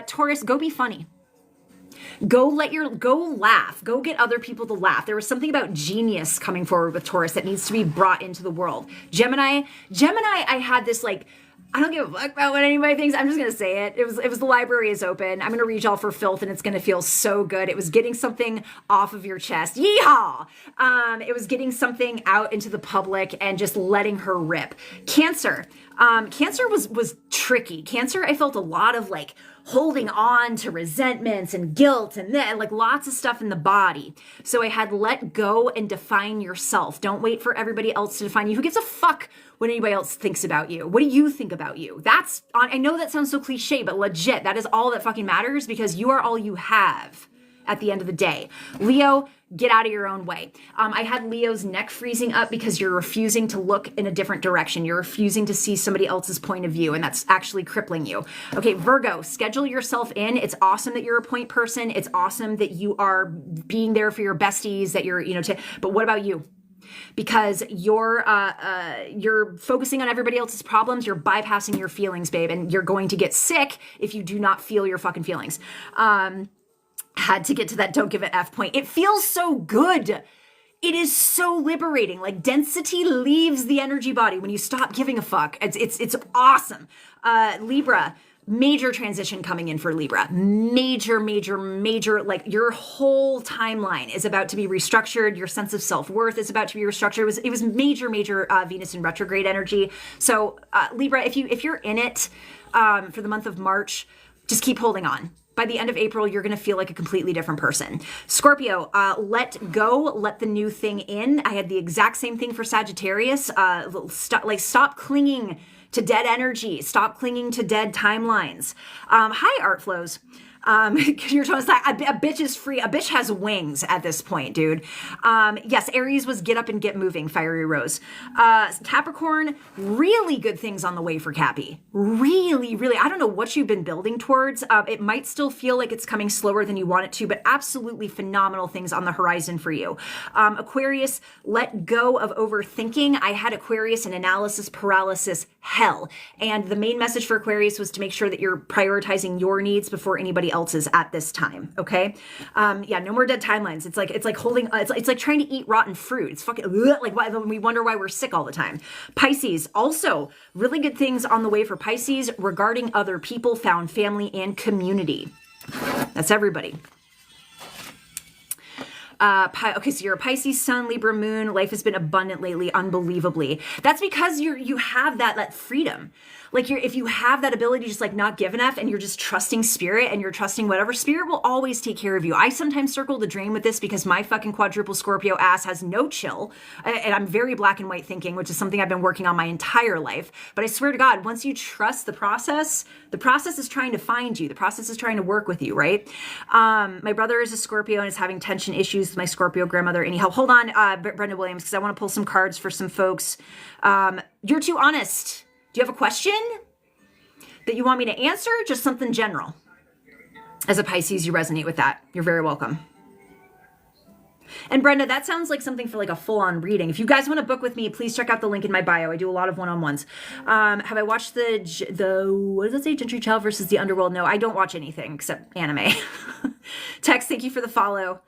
Speaker 1: Taurus, go be funny. Go laugh. Go get other people to laugh. There was something about genius coming forward with Taurus that needs to be brought into the world. Gemini, I had this like, I don't give a fuck about what anybody thinks. I'm just going to say it. It was the library is open. I'm going to read y'all for filth and it's going to feel so good. It was getting something off of your chest. Yeehaw! It was getting something out into the public and just letting her rip. Cancer. Cancer was tricky. Cancer, I felt a lot of like holding on to resentments and guilt and then like lots of stuff in the body. So I had let go and define yourself. Don't wait for everybody else to define you. Who gives a fuck what anybody else thinks about you? What do you think about you? I know that sounds so cliche, but legit, that is all that fucking matters because you are all you have at the end of the day. Leo, get out of your own way. I had Leo's neck freezing up because you're refusing to look in a different direction. You're refusing to see somebody else's point of view, and that's actually crippling you. Okay, Virgo, schedule yourself in. It's awesome that you're a point person. It's awesome that you are being there for your besties, that you're, but what about you? Because you're focusing on everybody else's problems, you're bypassing your feelings, babe, and you're going to get sick if you do not feel your fucking feelings. Had to get to that don't give an F point. It feels so good. It is so liberating. Like density leaves the energy body when you stop giving a fuck. It's awesome. Libra, major transition coming in for Libra. Major, like your whole timeline is about to be restructured. Your sense of self-worth is about to be restructured. It was major Venus in retrograde energy. So Libra, if you're in it for the month of March, just keep holding on. By the end of April, you're going to feel like a completely different person. Scorpio, let go, let the new thing in. I had the exact same thing for Sagittarius. Stop clinging to dead energy. Stop clinging to dead timelines. Hi, Art Flows. You're trying to say a bitch is free. A bitch has wings at this point, dude. Yes, Aries was get up and get moving, Fiery Rose. Capricorn, really good things on the way for Cappy. Really, I don't know what you've been building towards. It might still feel like it's coming slower than you want it to, but absolutely phenomenal things on the horizon for you. Aquarius, let go of overthinking. I had Aquarius in analysis paralysis hell. And the main message for Aquarius was to make sure that you're prioritizing your needs before anybody else's at this time. Okay. No more dead timelines. It's like holding, it's like trying to eat rotten fruit. It's fucking like why we wonder why we're sick all the time. Pisces, also really good things on the way for Pisces regarding other people, found family and community. That's everybody. Okay, so you're a Pisces sun, Libra moon. Life has been abundant lately, unbelievably. That's because you have that freedom. Like if you have that ability to just like not give enough and you're just trusting spirit and you're trusting whatever, spirit will always take care of you. I sometimes circle the drain with this because my fucking quadruple Scorpio ass has no chill. And I'm very black and white thinking, which is something I've been working on my entire life. But I swear to God, once you trust the process is trying to find you. The process is trying to work with you, right? My brother is a Scorpio and is having tension issues with my Scorpio grandmother. Anyhow, hold on, Brenda Williams, because I want to pull some cards for some folks. You're too honest. Do you have a question that you want me to answer? Just something general. As a Pisces, you resonate with that. You're very welcome. And Brenda, that sounds like something for like a full-on reading. If you guys want to book with me, please check out the link in my bio. I do a lot of one-on-ones. Have I watched the what does it say? Gentry Child versus the Underworld? No, I don't watch anything except anime. Tex, thank you for the follow.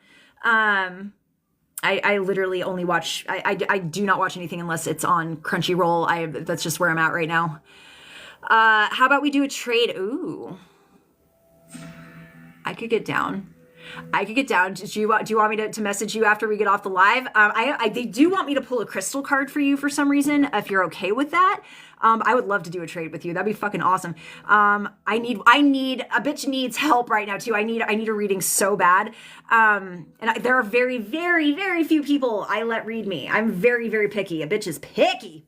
Speaker 1: I literally only watch, I do not watch anything unless it's on Crunchyroll. That's just where I'm at right now. How about we do a trade? Ooh. I could get down. Do you want me to message you after we get off the live? They do want me to pull a crystal card for you for some reason, if you're okay with that. I would love to do a trade with you. That'd be fucking awesome. A bitch needs help right now too. I need a reading so bad. There are very, very, very few people I let read me. I'm very, very picky. A bitch is picky.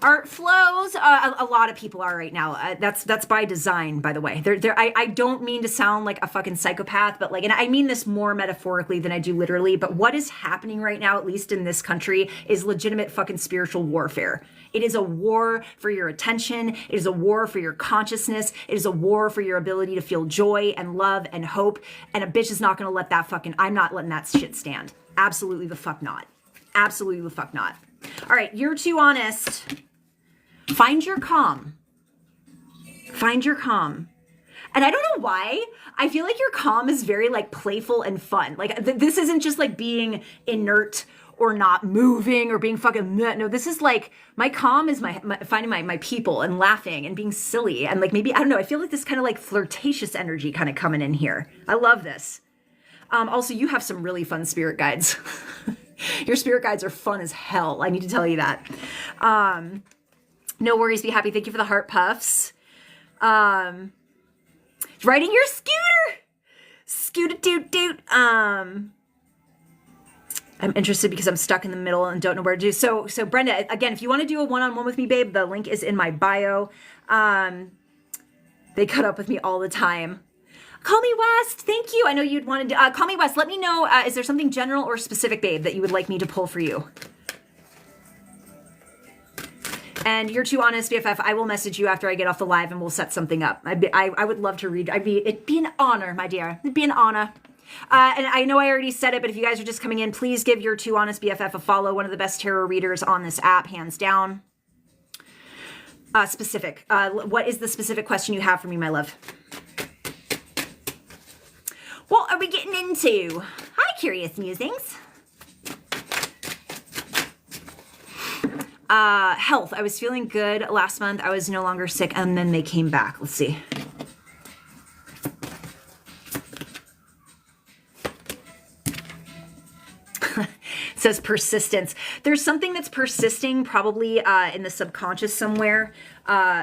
Speaker 1: Art flows. A lot of people are right now. That's by design, by the way. I don't mean to sound like a fucking psychopath, but like, and I mean this more metaphorically than I do literally. But what is happening right now, at least in this country, is legitimate fucking spiritual warfare. It is a war for your attention. It is a war for your consciousness. It is a war for your ability to feel joy and love and hope. And a bitch is not going to let that I'm not letting that shit stand. Absolutely the fuck not. Absolutely the fuck not. All right, you're too honest. Find your calm. Find your calm. And I don't know why. I feel like your calm is very like playful and fun. Like this isn't just like being inert or not moving or being fucking, no, this is like, my calm is finding my people and laughing and being silly. And like, maybe, I don't know, I feel like this kind of like flirtatious energy kind of coming in here. I love this. Also, you have some really fun spirit guides. Your spirit guides are fun as hell. I need to tell you that. No worries, be happy. Thank you for the heart puffs. Riding your scooter. Scooter-doot-doot. I'm interested because I'm stuck in the middle and don't know where to do. So Brenda, again, if you want to do a one-on-one with me, babe, the link is in my bio. They cut up with me all the time. Call me West. Thank you. I know you'd wanted to call me West. Let me know. Is there something general or specific, babe, that you would like me to pull for you? And you're too honest, BFF. I will message you after I get off the live and we'll set something up. I would love to read. It'd be an honor, my dear. It'd be an honor. And I know I already said it, but if you guys are just coming in, please give your too honest BFF a follow. One of the best tarot readers on this app, hands down. Specific. What is the specific question you have for me, my love? What are we getting into? Hi, Curious Musings. Health. I was feeling good last month. I was no longer sick, and then they came back. Let's see. It says persistence. There's something that's persisting probably in the subconscious somewhere.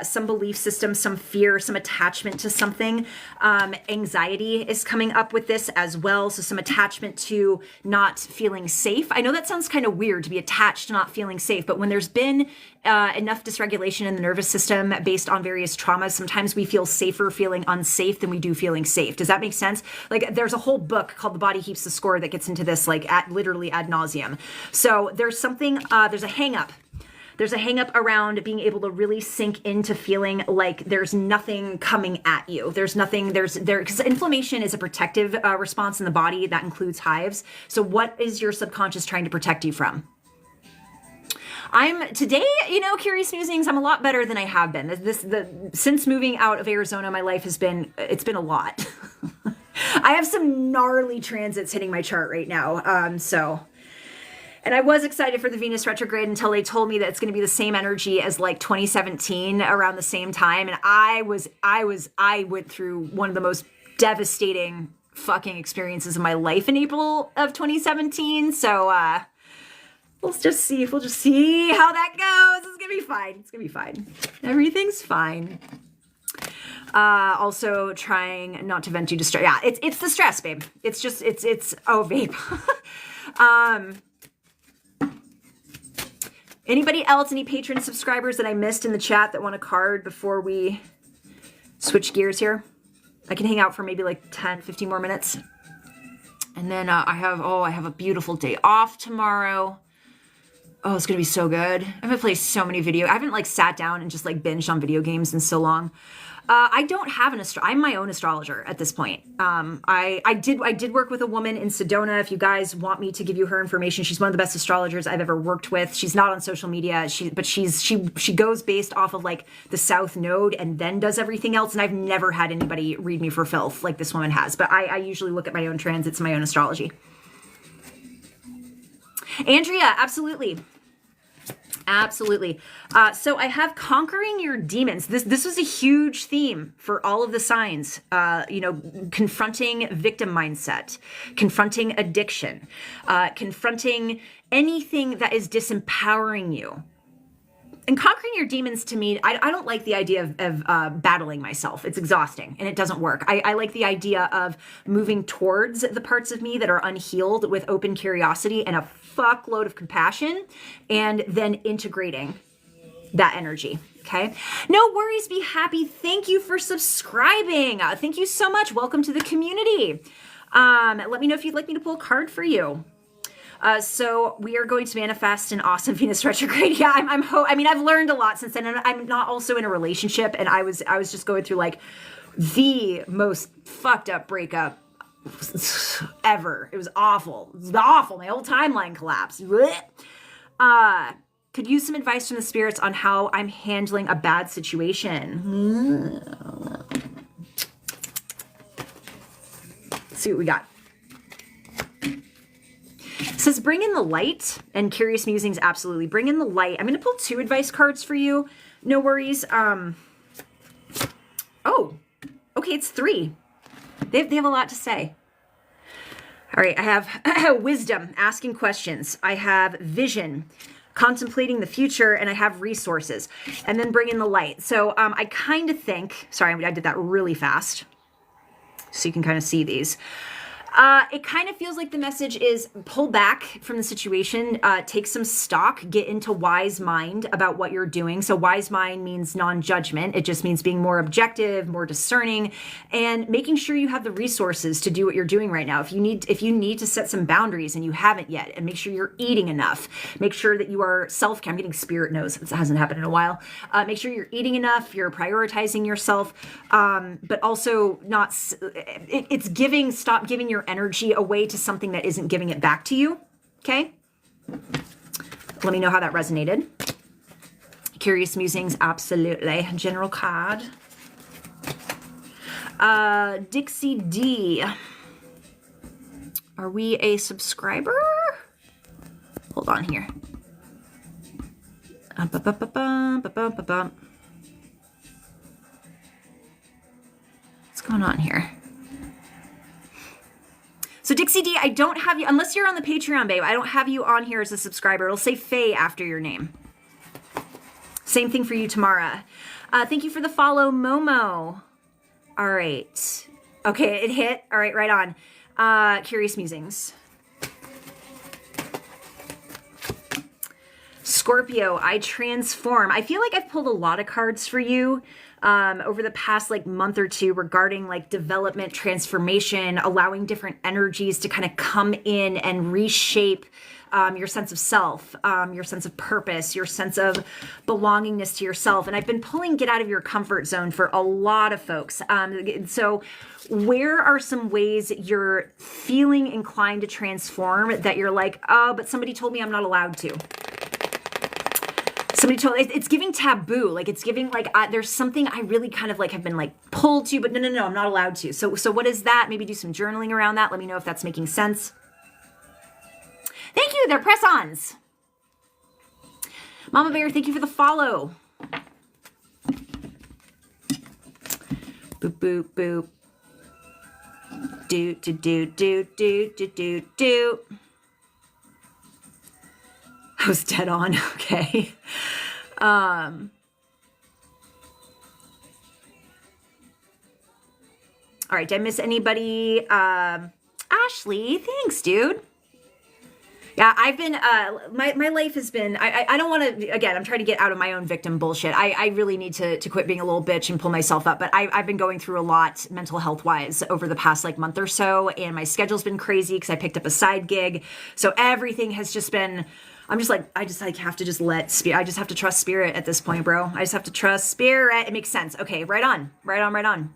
Speaker 1: Some belief system, some fear, some attachment to something. Anxiety is coming up with this as well. So some attachment to not feeling safe. I know that sounds kind of weird to be attached to not feeling safe, but when there's been enough dysregulation in the nervous system based on various traumas, sometimes we feel safer feeling unsafe than we do feeling safe. Does that make sense? Like there's a whole book called The Body Keeps the Score that gets into this like literally ad nauseum. So there's something, there's a hang up. There's a hang up around being able to really sink into feeling like there's nothing coming at you. There's nothing, because inflammation is a protective response in the body that includes hives. So what is your subconscious trying to protect you from? Today, Curious Musings, I'm a lot better than I have been. Since moving out of Arizona, my life it's been a lot. I have some gnarly transits hitting my chart right now. And I was excited for the Venus retrograde until they told me that it's going to be the same energy as like 2017 around the same time. And I went through one of the most devastating fucking experiences of my life in April of 2017. So we'll just see how that goes. It's gonna be fine. It's gonna be fine. Everything's fine. Also trying not to vent due to stress. Yeah, it's the stress, babe. It's just oh, babe. Anybody else, any patron subscribers that I missed in the chat that want a card before we switch gears here? I can hang out for maybe like 10, 15 more minutes. And then I have a beautiful day off tomorrow. Oh, it's going to be so good. I'm going to play so many video. I haven't like sat down and just like binged on video games in so long. I don't have I'm my own astrologer at this point. I did work with a woman in Sedona. If you guys want me to give you her information, she's one of the best astrologers I've ever worked with. She's not on social media. She goes based off of like the South Node and then does everything else. And I've never had anybody read me for filth like this woman has. But I usually look at my own transits, my own astrology. Andrea, absolutely. Absolutely. So I have conquering your demons. This was a huge theme for all of the signs, confronting victim mindset, confronting addiction, confronting anything that is disempowering you. And conquering your demons, to me, I don't like the idea of battling myself. It's exhausting and it doesn't work. I like the idea of moving towards the parts of me that are unhealed with open curiosity and a fuckload of compassion, and then integrating that energy. Okay. No worries. Be happy. Thank you for subscribing. Thank you so much. Welcome to the community. Let me know if you'd like me to pull a card for you. So we are going to manifest an awesome Venus retrograde. Yeah, I've learned a lot since then, and I'm not also in a relationship, and I was just going through like the most fucked up breakup ever. It was awful. It was awful. My whole timeline collapsed. Could use some advice from the spirits on how I'm handling a bad situation. Let's see what we got. It says bring in the light, and curious musings, absolutely. Bring in the light. I'm going to pull 2 advice cards for you. No worries. Oh, okay, it's 3. They have a lot to say. All right, I have wisdom, asking questions. I have vision, contemplating the future, and I have resources. And then bring in the light. So I kind of think, sorry, I did that really fast, so you can kind of see these. It kind of feels like the message is pull back from the situation, take some stock, get into wise mind about what you're doing. So wise mind means non-judgment. It just means being more objective, more discerning, and making sure you have the resources to do what you're doing right now. If you need to set some boundaries and you haven't yet, and make sure you're eating enough, make sure that you are self-care. I'm getting spirit nose. It hasn't happened in a while. Make sure you're eating enough, you're prioritizing yourself, but also not, it's giving, stop giving your energy away to something that isn't giving it back to you. Okay. Let me know how that resonated. Curious musings. Absolutely. General card. Dixie D. Are we a subscriber? Hold on here. What's going on here? So Dixie D, I don't have you, unless you're on the Patreon, babe, I don't have you on here as a subscriber. It'll say Faye after your name. Same thing for you, Tamara. Thank you for the follow, Momo. All right. Okay, it hit. All right, right on. Curious musings. Scorpio, I transform. I feel like I've pulled a lot of cards for you over the past like month or two regarding like development, transformation, allowing different energies to kind of come in and reshape your sense of self, your sense of purpose, your sense of belongingness to yourself. And I've been pulling get out of your comfort zone for a lot of folks. So where are some ways you're feeling inclined to transform that you're like, oh, but somebody told me I'm not allowed to? Somebody told, it's giving taboo. Like it's giving like, there's something I really kind of like have been like pulled to, but no, I'm not allowed to. So what is that? Maybe do some journaling around that. Let me know if that's making sense. Thank you. They're press-ons. Mama Bear, thank you for the follow. Boop, boop, boop. Do, do, do, do, do, do, do, do. I was dead on. Okay. All right. Did I miss anybody? Ashley, thanks, dude. Yeah, I've been, my life has been, I don't want to, again, I'm trying to get out of my own victim bullshit. I really need to quit being a little bitch and pull myself up. But I've been going through a lot mental health wise over the past like month or so. And my schedule's been crazy because I picked up a side gig. So everything has just been, I'm just like, I just like have to just let spirit, I just have to trust spirit at this point, bro. I just have to trust spirit. It makes sense. Okay, right on, right on, right on.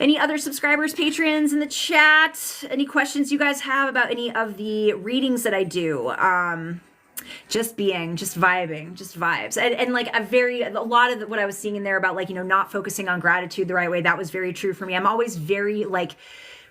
Speaker 1: Any other subscribers, patrons in the chat? Any questions you guys have about any of the readings that I do? Just being, just vibing, just vibes. And like a lot of what I was seeing in there about like, you know, not focusing on gratitude the right way, that was very true for me. I'm always very like,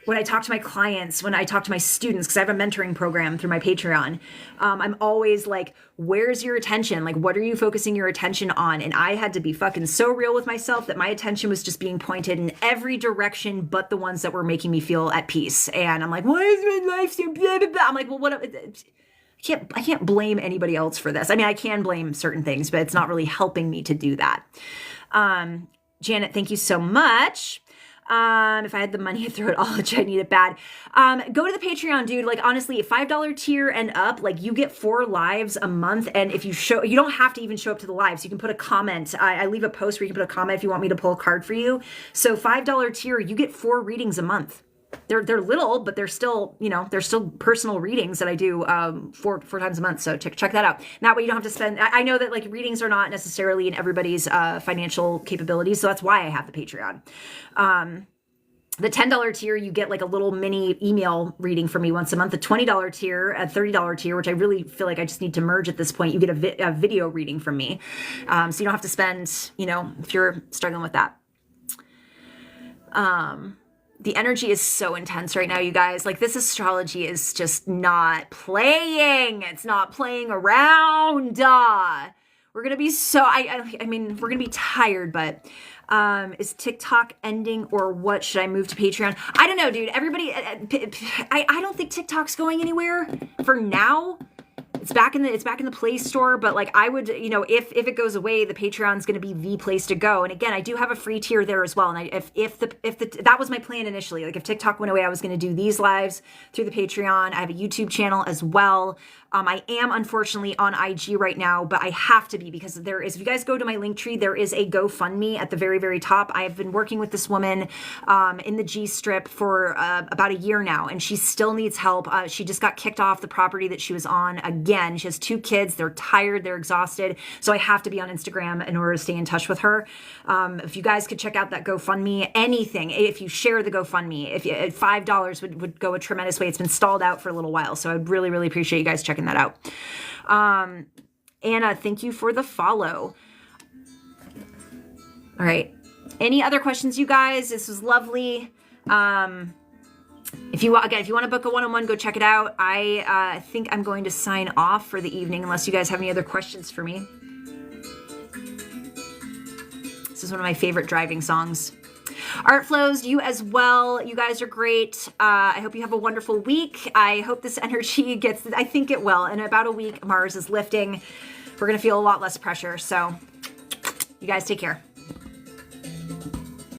Speaker 1: when I talk to my clients, when I talk to my students, because I have a mentoring program through my Patreon, I'm always like, where's your attention? Like, what are you focusing your attention on? And I had to be fucking so real with myself that my attention was just being pointed in every direction but the ones that were making me feel at peace. And I'm like, why is my life so blah, blah, blah? I'm like, well, what? I can't blame anybody else for this. I mean, I can blame certain things, but it's not really helping me to do that. Janet, thank you so much. If I had the money, I'd throw it all at you. I need it bad. Go to the Patreon, dude. Like, honestly, a $5 tier and up, like, you get 4 lives a month. And if you don't have to even show up to the lives. You can put a comment. I leave a post where you can put a comment if you want me to pull a card for you. So $5 tier, you get 4 readings a month. They're little, but they're still, you know, they're still personal readings that I do four times a month. So check that out. And that way you don't have to spend. I know that like readings are not necessarily in everybody's financial capabilities, so that's why I have the Patreon. The $10 tier, you get like a little mini email reading from me once a month. The $20 tier, a $30 tier, which I really feel like I just need to merge at this point, you get a video reading from me. So you don't have to spend, you know, if you're struggling with that. The energy is so intense right now, you guys. Like, this astrology is just not playing. It's not playing around. We're going to be so, I mean, we're going to be tired, but is TikTok ending or what? Should I move to Patreon? I don't know, dude. Everybody, I don't think TikTok's going anywhere for now. It's back in the Play Store, but like I would, you know, if it goes away, the Patreon's going to be the place to go. And again, I do have a free tier there as well. And if that was my plan initially, like if TikTok went away, I was going to do these lives through the Patreon. I have a YouTube channel as well. I am unfortunately on IG right now, but I have to be because there is, if you guys go to my link tree, there is a GoFundMe at the very, very top. I have been working with this woman in the G strip for about a year now, and she still needs help. She just got kicked off the property that she was on again. She has 2 kids. They're tired. They're exhausted. So I have to be on Instagram in order to stay in touch with her. If you guys could check out that GoFundMe, anything, if you share the GoFundMe, if you, $5 would go a tremendous way. It's been stalled out for a little while. So I'd really, really appreciate you guys checking that out. Anna, thank you for the follow. All right. Any other questions, you guys? This was lovely. If you want to book a one-on-one, go check it out. I think I'm going to sign off for the evening unless you guys have any other questions for me. This is one of my favorite driving songs. Art Flows, you as well. You guys are great. I hope you have a wonderful week. I hope this energy gets, I think it will. In about a week, Mars is lifting. We're going to feel a lot less pressure. So you guys take care.